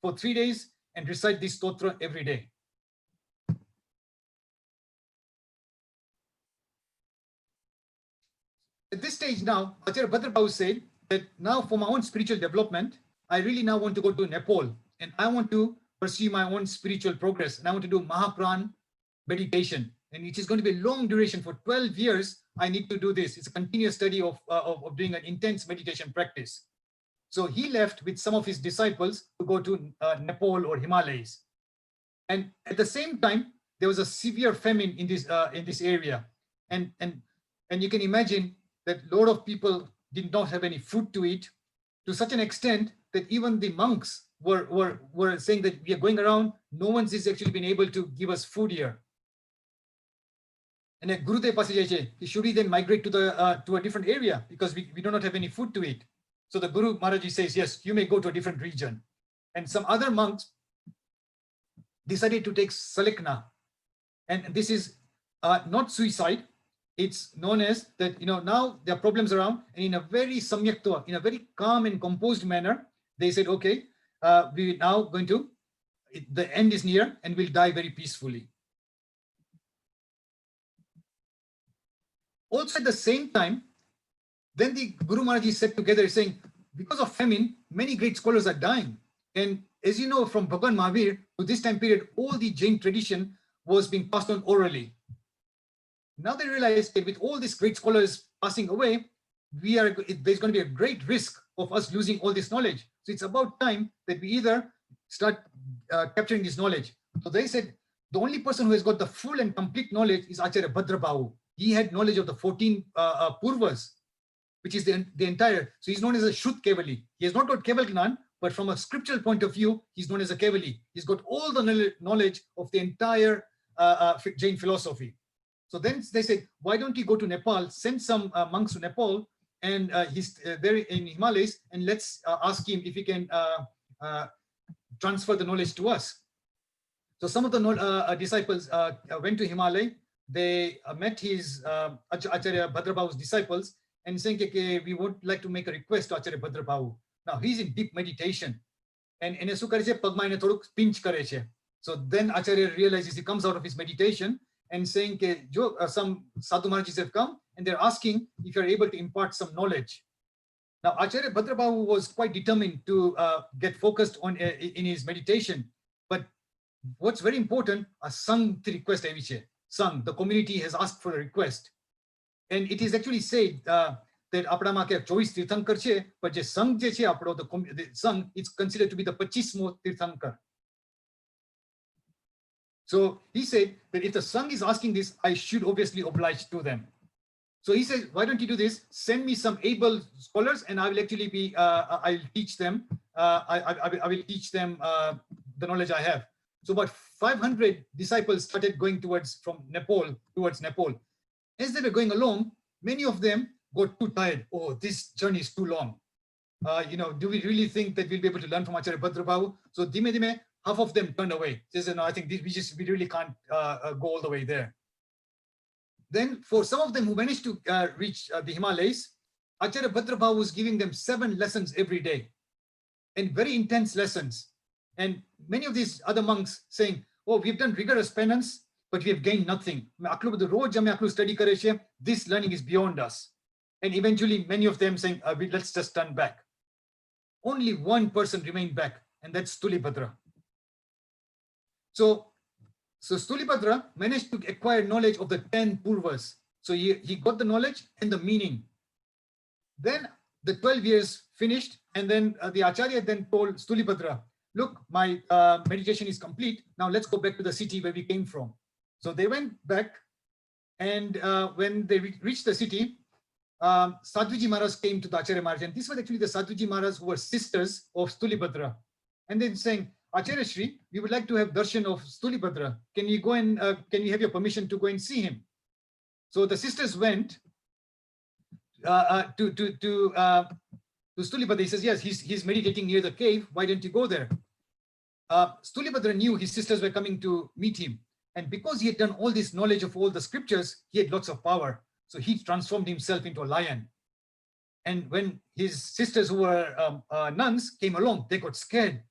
for 3 days and recite this Stotra every day. At this stage now, Acharya Bhadra Babu said that now for my own spiritual development, I really now want to go to Nepal and I want to pursue my own spiritual progress. And I want to do Mahapran meditation. And it is going to be a long duration for 12 years. I need to do this. It's a continuous study of doing an intense meditation practice. So he left with some of his disciples to go to Nepal or Himalayas. And at the same time, there was a severe famine in this area. And you can imagine that a lot of people did not have any food to eat, to such an extent that even the monks were saying that we are going around, no one is actually been able to give us food here. And Gurudev Passajache, should we then migrate to a different area because we do not have any food to eat? So the Guru Maharaji says, yes, you may go to a different region. And some other monks decided to take Salekna. And this is not suicide. It's known as that, now there are problems around, and in a very samyaktva, in a very calm and composed manner, they said, okay, we're now going to, the end is near and we'll die very peacefully. Also at the same time, then the Guru Maharaji said together saying, because of famine, many great scholars are dying. And as you know, from Bhagwan Mahavir to this time period, all the Jain tradition was being passed on orally. Now they realize that with all these great scholars passing away, there's going to be a great risk of us losing all this knowledge. So it's about time that we either start capturing this knowledge. So they said, the only person who has got the full and complete knowledge is Acharya Bhadra Babu. He had knowledge of the 14 Purvas, which is the entire. So he's known as a Shrut Kevali. He has not got Keval Gnan, but from a scriptural point of view, he's known as a Kevali. He's got all the knowledge of the entire Jain philosophy. So then they said, why don't you go to Nepal, send some monks to Nepal, and he's there in Himalayas, and let's ask him if he can transfer the knowledge to us. So some of the disciples went to Himalaya. They met his Acharya Bhadra Babu's disciples and saying, okay, we would like to make a request to Acharya Bhadra Babu. Now he's in deep meditation. And pinch kare. So then Acharya realizes, he comes out of his meditation and saying, some Sadhu Maharajis have come and they're asking if you're able to impart some knowledge. Now Acharya Bhadra Babu was quite determined to get focused on in his meditation. But what's very important, a Sangh request aviche. Sangh, the community has asked for a request. And it is actually said that apna ke 24 tirthankar che, but je Sangh je che apno, the Sangh, it's considered to be the 25mo tirthankar. So he said that if the Sangh is asking this, I should obviously oblige to them. So he said, why don't you do this? Send me some able scholars and I will actually be, I'll teach them, I will teach them the knowledge I have. So about 500 disciples started going from Nepal towards Nepal. As they were going along, many of them got too tired. Oh, this journey is too long. Do we really think that we'll be able to learn from Acharya Bhadra Babu? So dime dime, half of them turned away. They said, no, I think we really can't go all the way there. Then for some of them who managed to reach the Himalayas, Acharya Bhadra was giving them 7 lessons every day, and very intense lessons. And many of these other monks saying, oh, we've done rigorous penance, but we have gained nothing. This learning is beyond us. And eventually many of them saying, let's just turn back. Only one person remained back, and that's Stulibhadra. So Stulibhadra managed to acquire knowledge of the 10 Purvas. So he got the knowledge and the meaning. Then the 12 years finished, and then the Acharya then told Stulibhadra, look, my meditation is complete. Now let's go back to the city where we came from. So they went back, and when they reached the city, Sadhuji Maharaj came to the Acharya Maharaj, and this was actually the Sadhuji Maharaj who were sisters of Stulibhadra. And then saying, Acharya Shri, we would like to have darshan of Stulibhadra. Can we go and can we have your permission to go and see him? So the sisters went to Stulibhadra. He says, yes, he's meditating near the cave. Why don't you go there? Stulibhadra knew his sisters were coming to meet him. And because he had done all this knowledge of all the scriptures, he had lots of power. So he transformed himself into a lion. And when his sisters who were nuns came along, they got scared.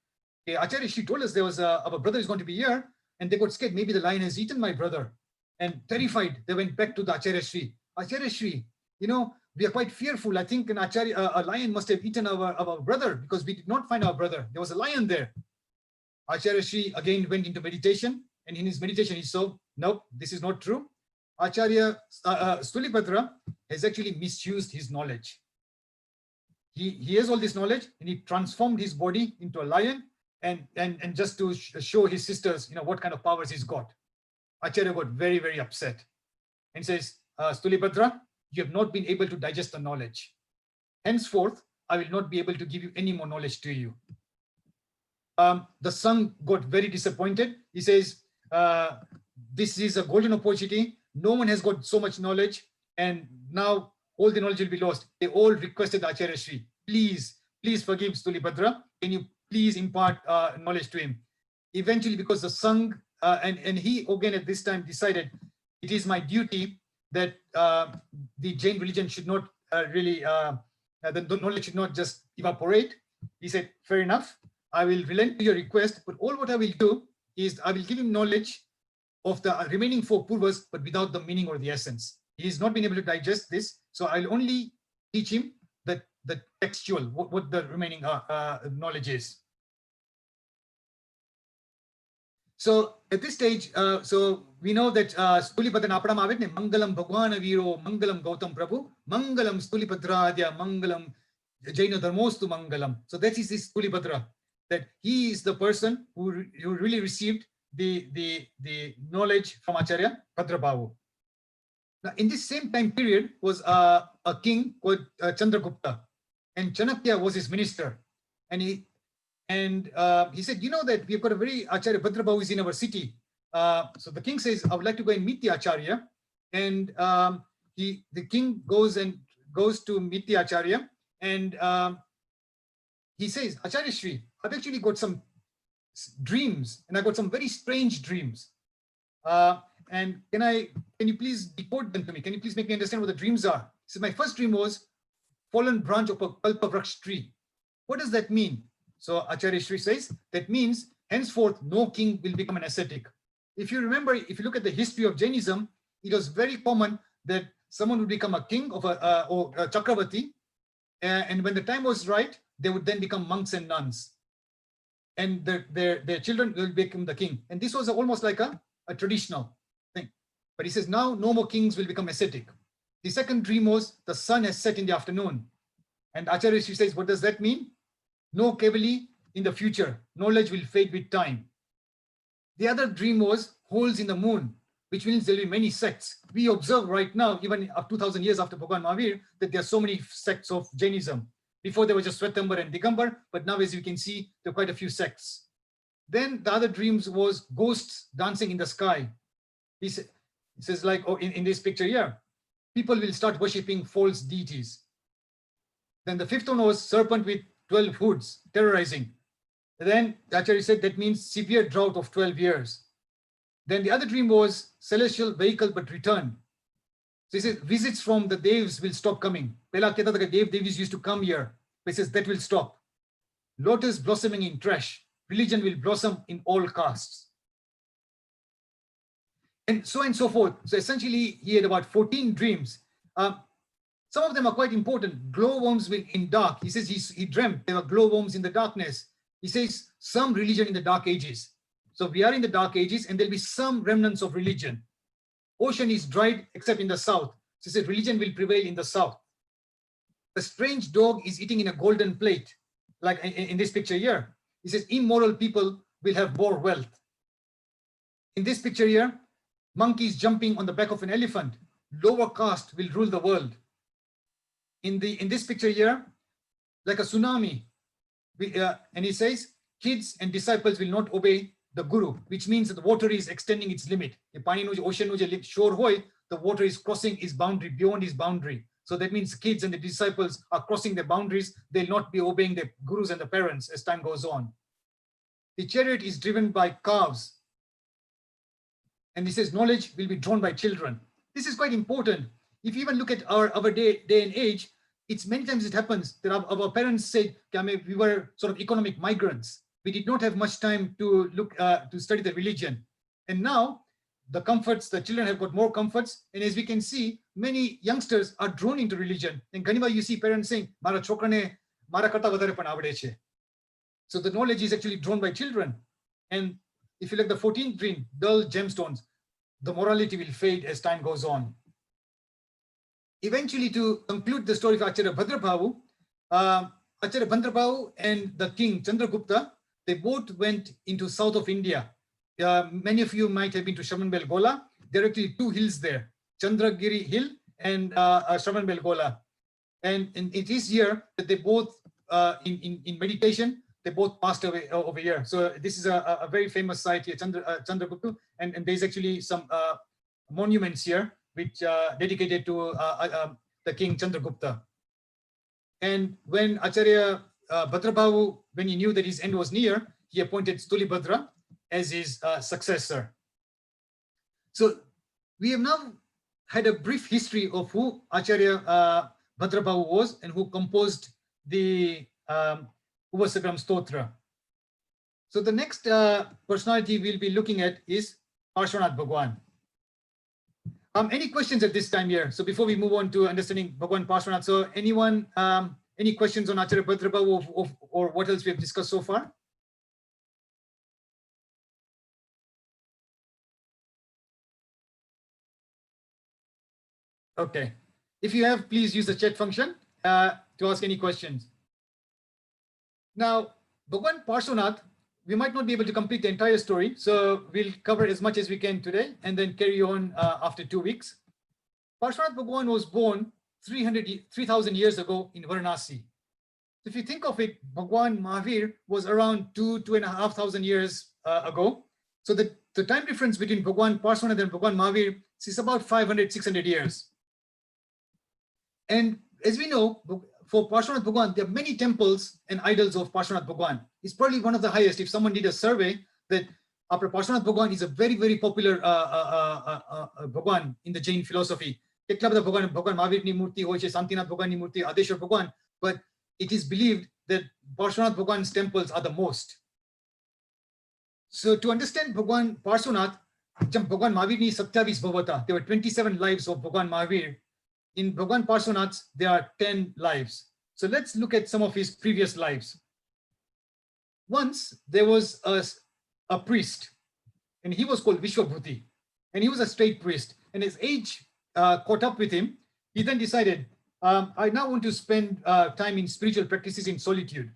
Acharya, she told us there was our brother is going to be here, and they got scared. Maybe the lion has eaten my brother. And terrified, they went back to the Acharya Shri. Acharya Shri, we are quite fearful. I think a lion must have eaten our brother, because we did not find our brother. There was a lion there. Acharya Shri again went into meditation, and in his meditation he saw, nope, this is not true. Acharya Stulibhadra has actually misused his knowledge. He has all this knowledge, and he transformed his body into a lion, and just to show his sisters, what kind of powers he's got. Acharya got very, very upset and says, Stulibhadra, you have not been able to digest the knowledge. Henceforth, I will not be able to give you any more knowledge to you. The son got very disappointed. He says, this is a golden opportunity. No one has got so much knowledge, and now all the knowledge will be lost. They all requested Acharya Shri, please forgive Stulibhadra. Can you please impart knowledge to him? Eventually, because the Sangh, and he again at this time decided, it is my duty that the Jain religion should not the knowledge should not just evaporate. He said, fair enough, I will relent to your request, but all what I will do is I will give him knowledge of the remaining 4 Purvas, but without the meaning or the essence. He has not been able to digest this, so I'll only teach him the textual, what the remaining knowledge is. So at this stage, so we know that Stulibhadra Napadam Avet ne Mangalam Bhagwana Viro, Mangalam Gautam Prabhu, Mangalam Stulibhadradya, Mangalam Jaina Dharmostu Mangalam. So that is this Stulibhadra, that he is the person who really received the knowledge from Acharya Bhadrabahu. Now, in this same time period was a king called Chandragupta, and Chanakya was his minister, and he said, that we've got a very Acharya Bhadrabahu is in our city. So the king says, I would like to go and meet the Acharya, and the king goes to meet the Acharya, and he says, Acharya Shri, I've actually got some dreams, and I got some very strange dreams. And can you please decode them to me? Can you please make me understand what the dreams are? So my first dream was fallen branch of a Kalpavraksh tree. What does that mean? So Acharya Shri says, that means henceforth no king will become an ascetic. If you remember, if you look at the history of Jainism, it was very common that someone would become a king of or a Chakravarti, and when the time was right, they would then become monks and nuns, and their children will become the king. And this was almost like a traditional thing. But he says now no more kings will become ascetic. The second dream was the sun has set in the afternoon, and Acharya Shri says, what does that mean? No Kevali in the future. Knowledge will fade with time. The other dream was holes in the moon, which means there will be many sects. We observe right now, even 2000 years after Bhagwan Mahavir, that there are so many sects of Jainism. Before there was just Swetambar and Digambar, but now as you can see, there are quite a few sects. Then the other dreams was ghosts dancing in the sky. He says like, in this picture here, people will start worshipping false deities. Then the fifth one was serpent with 12 hoods, terrorizing. Then Acharya said that means severe drought of 12 years. Then the other dream was celestial vehicle but return. So he says visits from the devs will stop coming. Pehla kehta tha ki devis used to come here. But he says that will stop. Lotus blossoming in trash. Religion will blossom in all castes. And so forth. So essentially, he had about 14 dreams. Some of them are quite important. Glowworms in dark. He says he dreamt there were glowworms in the darkness. He says some religion in the dark ages. So we are in the dark ages and there'll be some remnants of religion. Ocean is dried except in the south. So he says religion will prevail in the south. A strange dog is eating in a golden plate, like in this picture here. He says immoral people will have more wealth. In this picture here, monkeys jumping on the back of an elephant. Lower caste will rule the world. In this picture here, like a tsunami, and he says kids and disciples will not obey the guru, which means that the water is extending its limit. The ocean shore hoy, the water is crossing its boundary, beyond its boundary. So that means kids and the disciples are crossing their boundaries. They'll not be obeying the gurus and the parents as time goes on. The chariot is driven by calves. And he says knowledge will be drawn by children. This is quite important. If you even look at our day and age, it's many times it happens that our parents said, we were sort of economic migrants. We did not have much time to look to study the religion. And now the comforts, the children have got more comforts. And as we can see, many youngsters are drawn into religion. And Ganiba, you see parents saying, Mara chokrane, Mara kata vadare pan avade che. So the knowledge is actually drawn by children. And if you look at the 14th dream, dull gemstones, the morality will fade as time goes on. Eventually, to conclude the story of Acharya Bhadrabhavu, Acharya Bhadrabhavu and the king Chandragupta, they both went into south of India. Many of you might have been to Shravanbelgola. There are actually two hills there, Chandragiri Hill and Shravanbelgola. And it is here that they both, in meditation, they both passed away over here. So this is a very famous site here, Chandragupta, and there's actually some monuments here which are dedicated to the king Chandragupta. And when Acharya Bhadrabhavu, when he knew that his end was near, he appointed Stulibhadra as his successor. So we have now had a brief history of who Acharya Bhadrabhavu was and who composed the Uvassagaram Stotra. So the next personality we'll be looking at is Parshvanath Bhagwan. Any questions at this time here? So before we move on to understanding Bhagwan Parshvanath, so anyone, any questions on Acharya Bhadrabhavu or what else we have discussed so far? Okay. If you have, please use the chat function to ask any questions. Now, Bhagwan Parshvanath, we might not be able to complete the entire story, so we'll cover as much as we can today and then carry on after 2 weeks. Parshvanath Bhagwan was born 3,000 years ago in Varanasi. If you think of it, Bhagwan Mahavir was around 2,500 years ago. So the time difference between Bhagwan Parshvanath and Bhagwan Mahavir is about 500, 600 years. And as we know, for Parshvanath Bhagwan, there are many temples and idols of Parshvanath Bhagwan. It's probably one of the highest. If someone did a survey, that Parshvanath Bhagwan is a very, very popular Bhagwan in the Jain philosophy. Bhagwan Mahavir ni murti hoy che, Santinath Bhagwan ni murti, Adeshwar Bhagwan, but it is believed that Parshvanath Bhagwan's temples are the most. So to understand Bhagwan Parshvanath, Bhagwan Mahavir ni Satyavis Bhavata, there were 27 lives of Bhagwan Mahavir. In Bhagwan Parshvanath, there are 10 lives. So let's look at some of his previous lives. Once there was a priest, and he was called Vishwabhuti, and he was a straight priest, and his age caught up with him. He then decided, I now want to spend time in spiritual practices in solitude.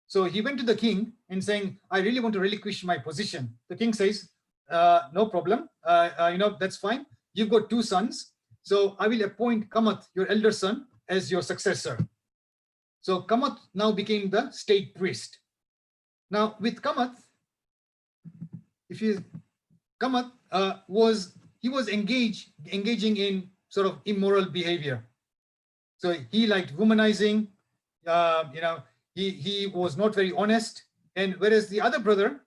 So he went to the king and saying, I really want to relinquish my position. The king says, no problem, that's fine. You've got 2 sons. So I will appoint Kamath, your elder son, as your successor. So Kamath now became the state priest. Now with Kamath, Kamath was engaging in sort of immoral behavior. So he liked womanizing, he was not very honest. And whereas the other brother,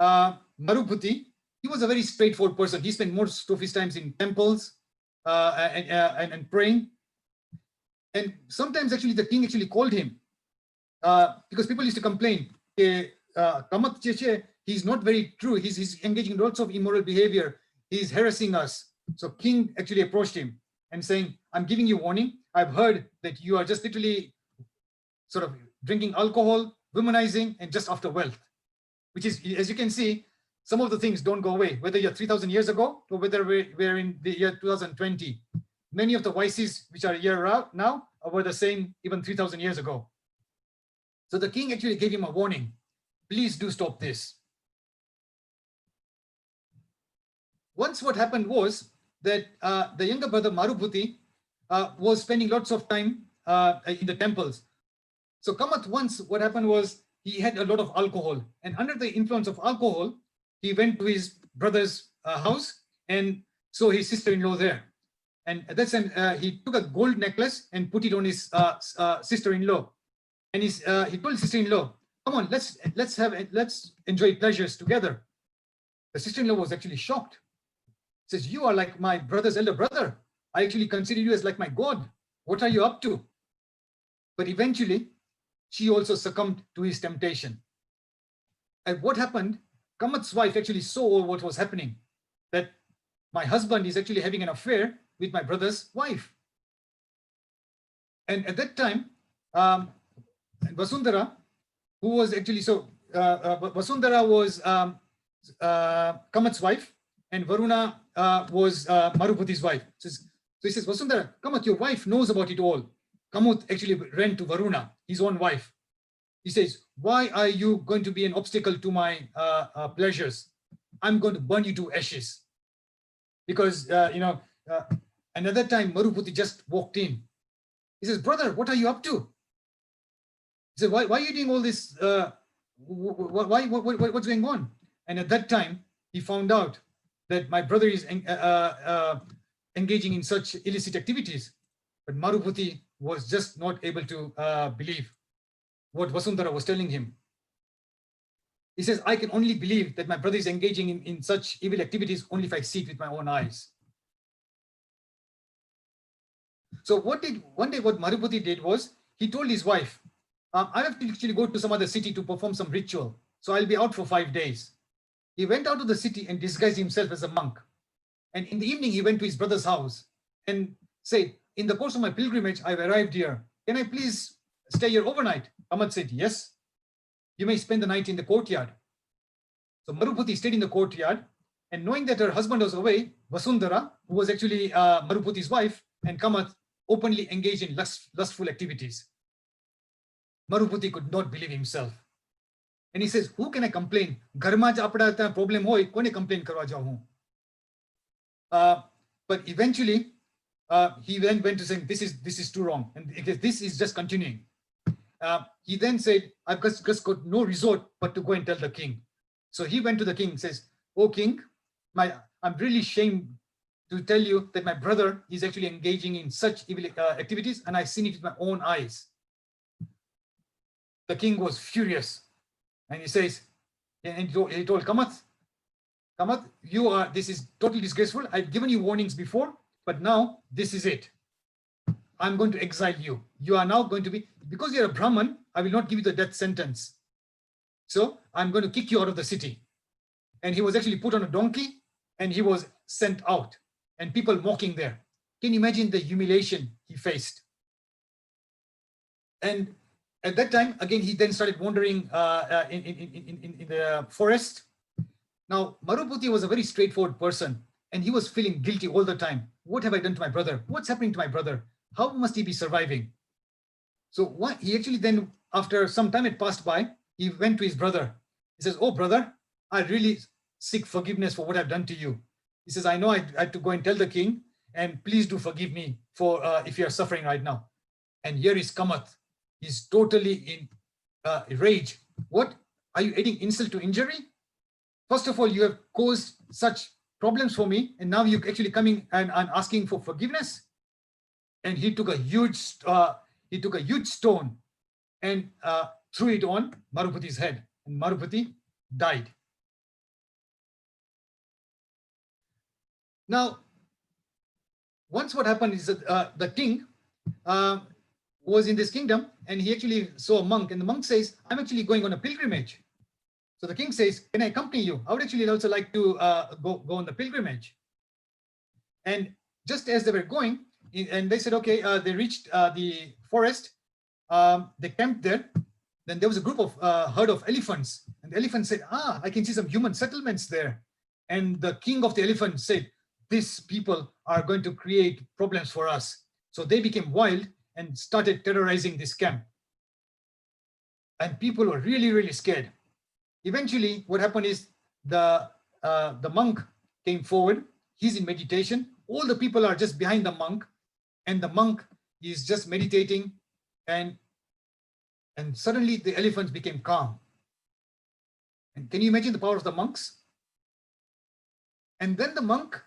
Marubhuti, he was a very straightforward person. He spent most of his times in temples, and praying. And sometimes actually the king actually called him because people used to complain, Kamat Cheche, he's not very true. He's engaging in lots of immoral behavior. He's harassing us. So king actually approached him and saying, I'm giving you warning. I've heard that you are just literally sort of drinking alcohol, womanizing, and just after wealth, which is, as you can see, some of the things don't go away, whether you're 3,000 years ago or whether we're in the year 2020. Many of the vices which are here now were the same even 3,000 years ago. So the king actually gave him a warning. Please do stop this. Once what happened was that the younger brother Marubhuti was spending lots of time in the temples. So Kamath once what happened was he had a lot of alcohol, and under the influence of alcohol, he went to his brother's house and saw his sister-in-law there. And at that time, he took a gold necklace and put it on his sister-in-law. And he told his sister-in-law, "Come on, let's enjoy pleasures together." The sister-in-law was actually shocked. Says, "You are like my brother's elder brother. I actually consider you as like my God. What are you up to?" But eventually, she also succumbed to his temptation. And what happened? Kamath's wife actually saw what was happening, that my husband is actually having an affair with my brother's wife. And at that time, Vasundhara, who was actually, Vasundhara was Kamath's wife, and Varuna was Marubhuti's wife. So he says, "Vasundhara, Kamath, your wife knows about it all." Kamath actually ran to Varuna, his own wife. He says, "Why are you going to be an obstacle to my pleasures? I'm going to burn you to ashes." Because, and at that time, Marubhuti just walked in. He says, "Brother, what are you up to?" He said, why are you doing all this? What's going on? And at that time, he found out that my brother is engaging in such illicit activities. But Marubhuti was just not able to believe what Vasundhara was telling him. He says, "I can only believe that my brother is engaging in such evil activities only if I see it with my own eyes." So one day what Marubhuti did was, he told his wife, "I have to actually go to some other city to perform some ritual. So I'll be out for 5 days." He went out to the city and disguised himself as a monk. And in the evening, he went to his brother's house and said, "In the course of my pilgrimage, I've arrived here. Can I please stay here overnight?" Kamath said, "Yes, you may spend the night in the courtyard." So Marubhuti stayed in the courtyard, and knowing that her husband was away, Vasundhara, who was actually Marubhuti's wife, and Kamath openly engaged in lustful activities. Marubhuti could not believe himself. And he says, "Who can I complain? Gharma ja apda problem hoy, kone complain karwa jaun." But eventually, he then went to saying, this is too wrong, and this is just continuing. He then said, "I've just got no resort but to go and tell the king." So he went to the king and says, "Oh king, I'm really ashamed to tell you that my brother is actually engaging in such evil activities, and I've seen it with my own eyes." The king was furious, and he says, and he told Kamath, this is totally disgraceful. I've given you warnings before, but now this is it. I'm going to exile you. You are now going to be, because you're a Brahman, I will not give you the death sentence. So I'm going to kick you out of the city. And he was actually put on a donkey and he was sent out, and people mocking there. Can you imagine the humiliation he faced? And at that time, again, he then started wandering in the forest. Now, Marubhuti was a very straightforward person, and he was feeling guilty all the time. What have I done to my brother? What's happening to my brother? How must he be surviving? So he actually then, after some time had passed by, he went to his brother. He says, "Oh, brother, I really seek forgiveness for what I've done to you." He says, "I know I had to go and tell the king, and please do forgive me for if you are suffering right now." And here is Kamath. He's totally in rage. "What? Are you adding insult to injury? First of all, you have caused such problems for me, and now you're actually coming and asking for forgiveness." And he took a huge stone and threw it on Marubhuti's head, and Marubhuti died. Now, once what happened is that the king was in this kingdom, and he actually saw a monk, and the monk says, I'm actually going on a pilgrimage. So the king says, can I accompany you? I would actually also like to go on the pilgrimage. And just as they were going, and they said, okay, they reached the forest, they camped there. Then there was a group of herd of elephants, and the elephant said, I can see some human settlements there. And the king of the elephant said, these people are going to create problems for us. So they became wild and started terrorizing this camp. And people were really, really scared. Eventually, what happened is the monk came forward. He's in meditation. All the people are just behind the monk, and the monk is just meditating, and suddenly the elephants became calm. And can you imagine the power of the monks? And then the monk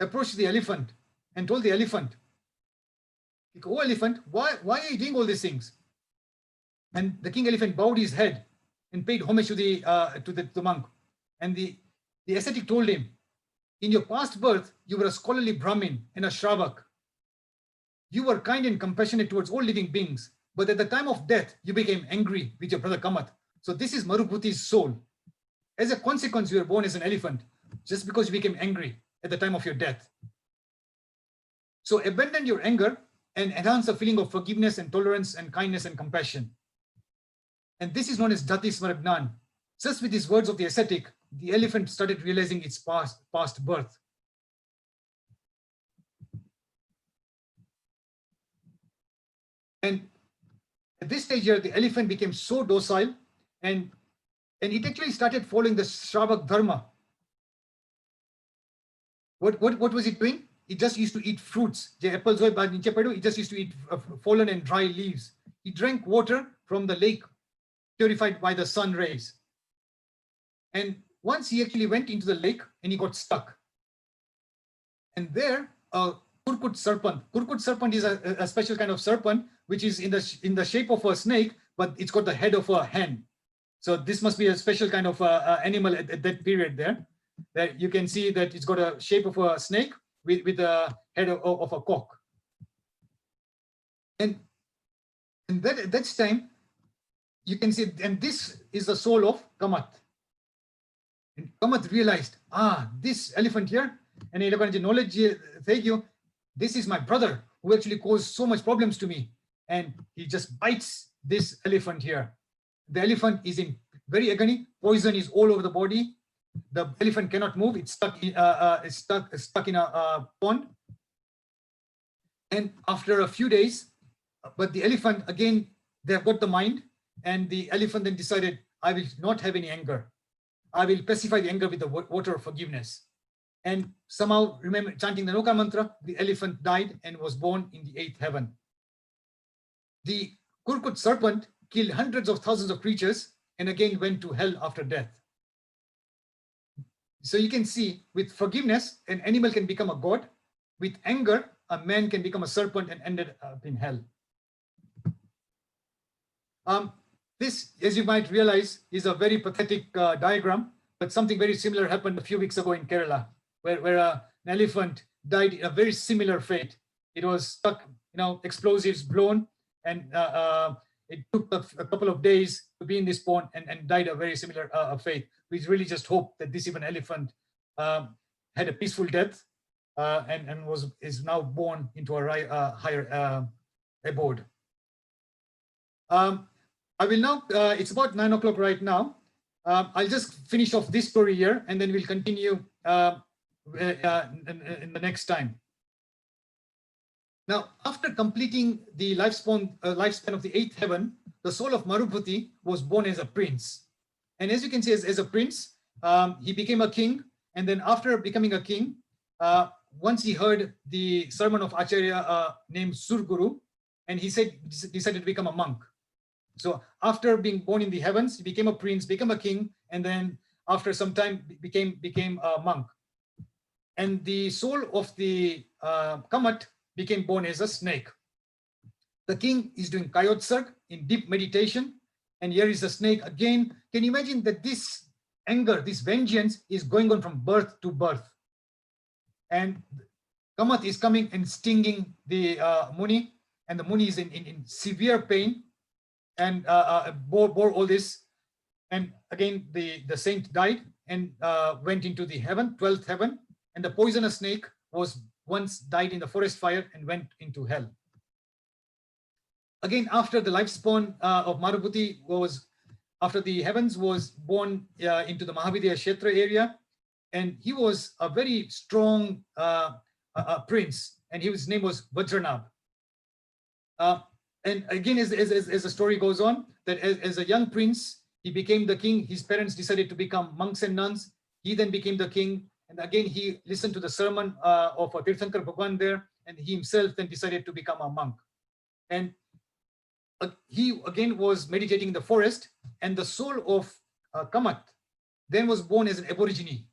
approached the elephant and told the elephant, oh elephant, why are you doing all these things? And the king elephant bowed his head and paid homage to the monk. And the ascetic told him, in your past birth, you were a scholarly Brahmin and a Shravak. You were kind and compassionate towards all living beings, but at the time of death, you became angry with your brother Kamath. So this is Maruputi's soul. As a consequence, you were born as an elephant, just because you became angry at the time of your death. So abandon your anger and enhance a feeling of forgiveness and tolerance and kindness and compassion. And this is known as Dhati Smaragnan. Just with these words of the ascetic, the elephant started realizing its past birth. And at this stage here, the elephant became so docile, and it actually started following the Shravak Dharma. What was it doing? It just used to eat fruits. It just used to eat fallen and dry leaves. He drank water from the lake, purified by the sun rays. And once he actually went into the lake and he got stuck. And there, a Kurkut serpent is a special kind of serpent, which is in the shape of a snake, but it's got the head of a hen. So this must be a special kind of animal at that period there. That you can see that it's got a shape of a snake with the head of a cock. And that time, you can see, and this is the soul of Kamath. And Kamath realized, this elephant here, and he looked at knowledge, thank you, this is my brother who actually caused so much problems to me. And he just bites this elephant here. The elephant is in very agony. Poison is all over the body. The elephant cannot move. It's stuck in a pond. And after a few days, but the elephant, again, they've got the mind. And the elephant then decided, I will not have any anger. I will pacify the anger with the water of forgiveness. And somehow, remember, chanting the Noka mantra, the elephant died and was born in the 8th heaven. The Kurkut serpent killed hundreds of thousands of creatures and again went to hell after death. So you can see, with forgiveness, an animal can become a god. With anger, a man can become a serpent and ended up in hell. This, as you might realize, is a very pathetic diagram, but something very similar happened a few weeks ago in Kerala, where an elephant died in a very similar fate. It was stuck, explosives blown, and it took a couple of days to be in this pond and died a very similar fate. We really just hope that this even elephant had a peaceful death and is now born into a higher abode. I will now, it's about 9 o'clock right now. I'll just finish off this story here, and then we'll continue in the next time. Now, after completing the lifespan of the 8th heaven, the soul of Marupati was born as a prince. And as you can see, as a prince, he became a king. And then after becoming a king, once he heard the sermon of Acharya named Surguru, and he decided to become a monk. So after being born in the heavens, he became a prince, became a king, and then after some time became a monk. And the soul of the Kamath became born as a snake. The king is doing Kayotsarg in deep meditation, and here is the snake again. Can you imagine that this anger, this vengeance is going on from birth to birth? And Kamat is coming and stinging the Muni, and the Muni is in severe pain and bore all this. And again, the saint died and went into the heaven, 12th heaven, and the poisonous snake was once died in the forest fire and went into hell. Again, after the lifespan of Marabhuti was, after the heavens, was born into the Mahavidya Kshetra area, and he was a very strong prince, and his name was Vajranab. And again, as the story goes on, that as a young prince, he became the king. His parents decided to become monks and nuns. He then became the king. And again, he listened to the sermon of Tirthankar Bhagwan there, and he himself then decided to become a monk. And he again was meditating in the forest, and the soul of Kamat then was born as an aborigine,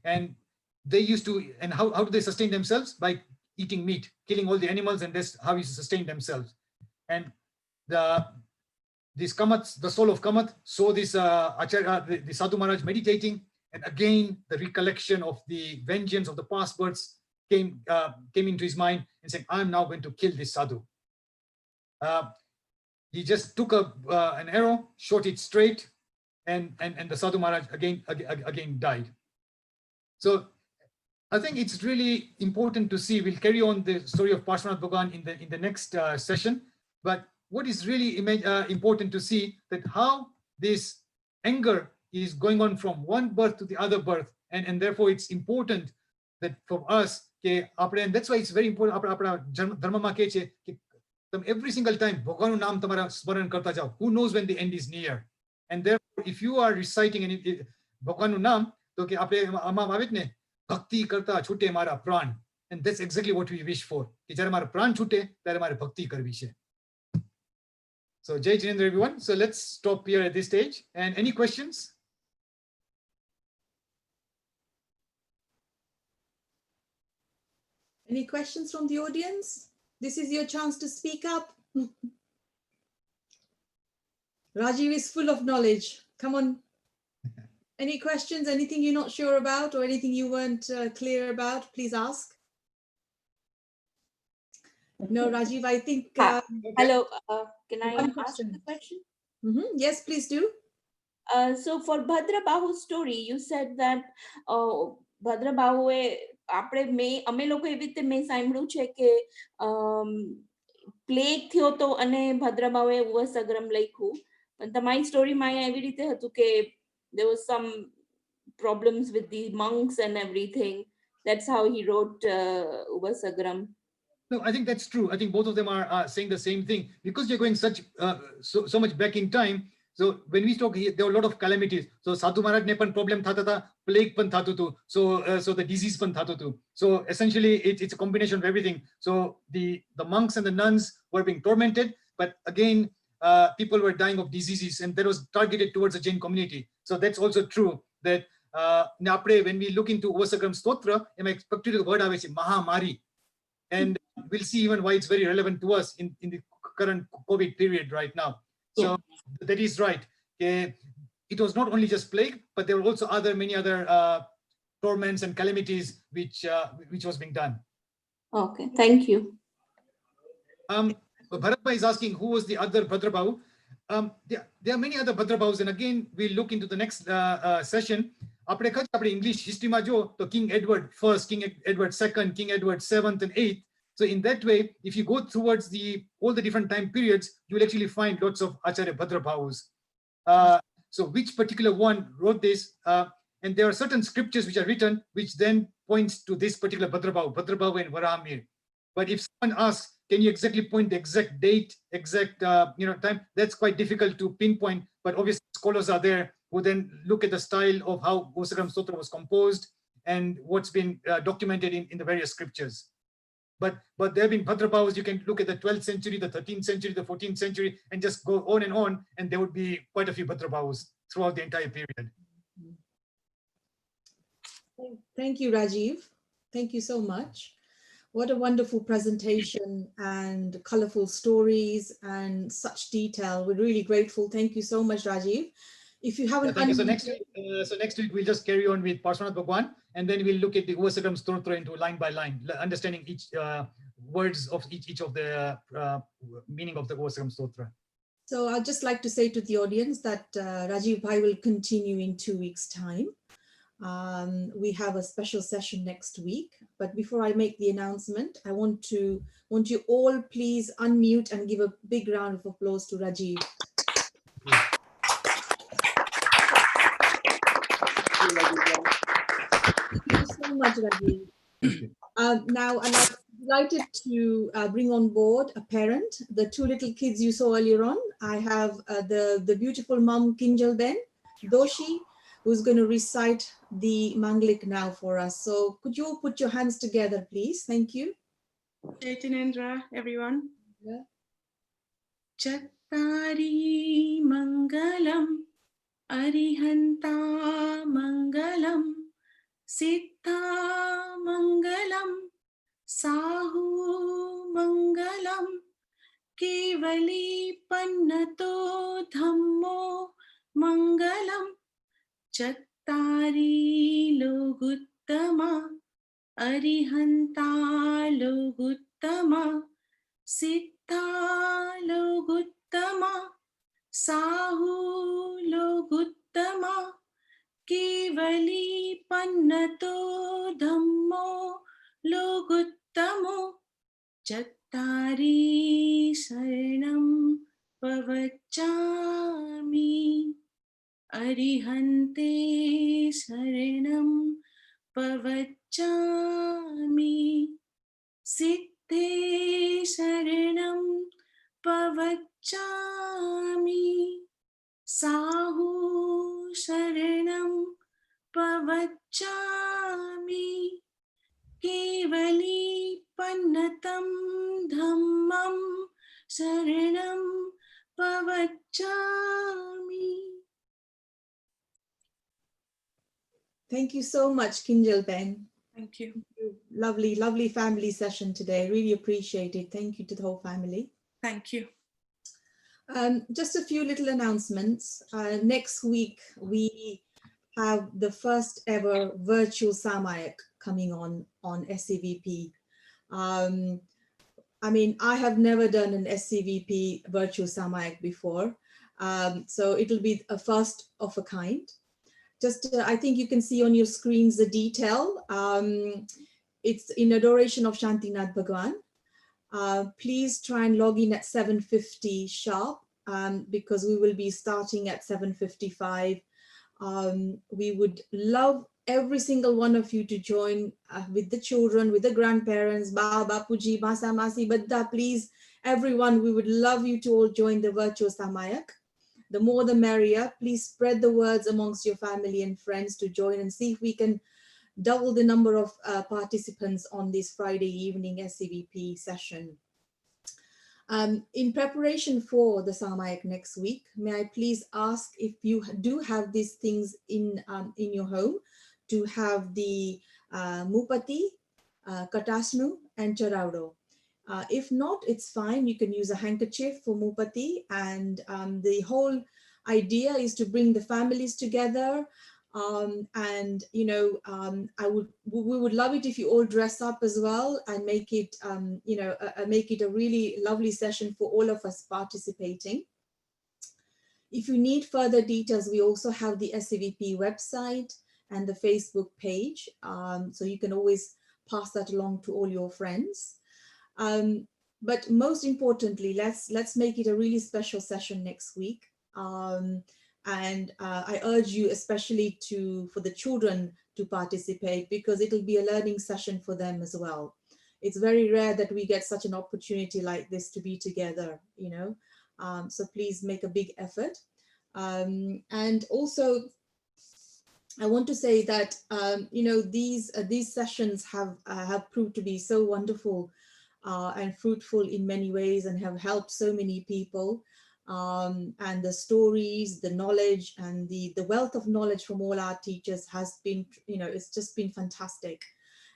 and they used to, and how do they sustain themselves? By eating meat, killing all the animals, and that's how he sustained themselves. And this Kamat, the soul of Kamat, saw this the Sadhu Maharaj meditating, and again the recollection of the vengeance of the past births came into his mind, and saying, "I'm now going to kill this Sadhu." He just took an arrow, shot it straight, and the Sadhu Maharaj again died. So I think it's really important to see. We'll carry on the story of Parshvanath Bhagwan in the next session. But what is really important to see that how this anger is going on from one birth to the other birth, and therefore it's important that for us, and that's why it's very important. Every single time, Bhagwan naam tamara smaran karta jao. Who knows when the end is near? And therefore, if you are reciting Bhagwan naam, to ke apne ama avit ne bhakti karta chute mara pran, and that's exactly what we wish for. Ki jare mara pran chute, tare mara bhakti karvi che. So Jai Jinendra, everyone. So let's stop here at this stage. And any questions? Any questions from the audience? This is your chance to speak up. Rajeev is full of knowledge. Come on. Any questions, anything you're not sure about, or anything you weren't clear about, please ask. No, Rajeev, I think... Hello, can I one ask question. a question? Yes, please do. So for Bhadra Bahu's story, you said that Bhadra Bahu અમે લોકો એવી રીતે મેં સાંભળ્યું છે કે plague થયો તો અને ભદ્ર બાહુએ ઉવસગ્રમ લખ્યું, પણ તમારી સ્ટોરીમાં અહીંયા એવી રીતે હતું કે there was some problems with the monks and everything. That's how he wrote Uvassagaram. No, I think that's true. I think both of them are saying the same thing, because you're going so much back in time. So when we talk here, there were a lot of calamities. So Sadhu Maharaj ne pan problem thata tha, plague pan thatu tu. So the disease pan thatu tu. So essentially it's a combination of everything. So the monks and the nuns were being tormented, but again people were dying of diseases, and that was targeted towards the Jain community. So that's also true that when we look into Uvassagaram Stotra, I expected the word Mahamari, and we'll see even why it's very relevant to us in the current COVID period right now. So that is right. It was not only just plague, but there were also many other torments and calamities which was being done. Okay, thank you. Bharatbhai is asking who was the other Bhadra Bahu. There are many other Bhadra Bahus, and again we'll look into the next session. English history ma jo to King Edward I, King Edward II, King Edward VII and VIII. So in that way, if you go towards all the different time periods, you will actually find lots of Acharya Bhadra Bahus. So which particular one wrote this? And there are certain scriptures which are written, which then points to this particular Bhadra Bahu and Varahamir. But if someone asks, can you exactly point the exact date, exact time? That's quite difficult to pinpoint. But obviously scholars are there who then look at the style of how Uvassagaram Stotra was composed and what's been documented in the various scriptures. But there have been Bhadra Bahus. You can look at the 12th century, the 13th century, the 14th century, and just go on, and there would be quite a few Bhadra Bahus throughout the entire period. Thank you, Rajeev. Thank you so much. What a wonderful presentation and colorful stories and such detail. We're really grateful. Thank you so much, Rajeev. If you haven't... So next week we'll just carry on with Parshvanath Bhagwan, and then we'll look at the Uvassagaram Stotra into line by line, understanding each words of each of the meaning of the Uvassagaram Stotra. So I'd just like to say to the audience that Rajeevbhai will continue in 2 weeks' time. We have a special session next week, but before I make the announcement, I want you all please unmute and give a big round of applause to Rajeev. Thank you so much, Rajeev. Now, and I'm delighted to bring on board a parent, the 2 little kids you saw earlier on. I have the beautiful mom, Kinjal Ben Doshi, who's going to recite the Manglik now for us. So could you all put your hands together, please? Thank you. Chaitanendra, everyone. Yeah. Chattari Mangalam, Arihanta Mangalam, Siddha Mangalam, Sahu Mangalam, Kevali Pannato Dhammo Mangalam, Chattari Loguttama, Arihanta Loguttama, Siddha Loguttama, Sahu Loguttama, Kevali Pannato Dhammo Loguttamo, Chattari Saranam Pavachami, Arihante Saranam Pavachami, Siddhe Saranam Pavachami, Sahu Saranam Pavachami, Kevali Pannatam Dhammam Saranam Pavachami. Thank you so much, Kinjal Ben. Thank you. Lovely, lovely family session today. Really appreciate it. Thank you to the whole family. Thank you. Just a few little announcements. Next week, we have the first ever virtual Samayak coming on SCVP. I mean, I have never done an SCVP virtual Samayak before. So it'll be a first of a kind. Just, I think you can see on your screens the detail. It's in adoration of Shantinath Bhagwan. Please try and log in at 7:50 sharp because we will be starting at 7:55. We would love every single one of you to join with the children, with the grandparents, Baba, Puji, Masa, Masi, Badda, please, everyone, we would love you to all join the virtual Samayak. The more the merrier. Please spread the words amongst your family and friends to join and see if we can double the number of participants on this Friday evening SCVP session. In preparation for the Samayak next week, may I please ask if you do have these things in your home to have the Mupati, Katasnu and Charaudo. If not, it's fine. You can use a handkerchief for Mupati, and the whole idea is to bring the families together. And you know, we would love it if you all dress up as well and make it, you know, make it a really lovely session for all of us participating. If you need further details, we also have the SCVP website and the Facebook page, so you can always pass that along to all your friends. But most importantly, let's make it a really special session next week. And I urge you especially for the children to participate, because it'll be a learning session for them as well. It's very rare that we get such an opportunity like this to be together, you know, so please make a big effort. And also, I want to say that, you know, these sessions have proved to be so wonderful and fruitful in many ways and have helped so many people. And the stories, the knowledge and the wealth of knowledge from all our teachers has been, you know, it's just been fantastic.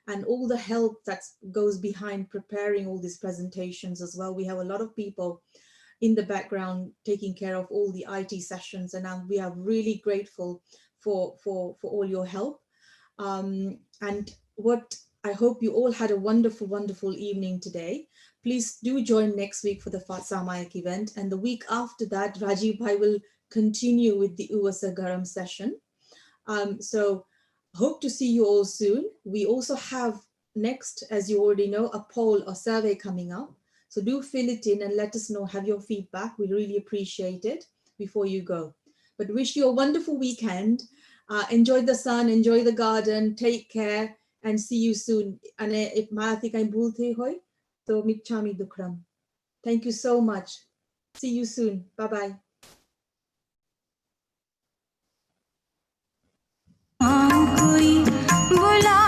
And all the help that goes behind preparing all these presentations as well. We have a lot of people in the background taking care of all the IT sessions, and we are really grateful for all your help. And what I hope you all had a wonderful, wonderful evening today. Please do join next week for the Samayak event. And the week after that, Rajeevbhai will continue with the Uvassagaram session. So hope to see you all soon. We also have next, as you already know, a poll or survey coming up. So do fill it in and let us know, have your feedback. We really appreciate it before you go. But wish you a wonderful weekend. Enjoy the sun, enjoy the garden, take care, and see you soon. And if maathi kai bhulte hoy, to michhami dukram. Thank you so much. See you soon. Bye-bye. कोई बुला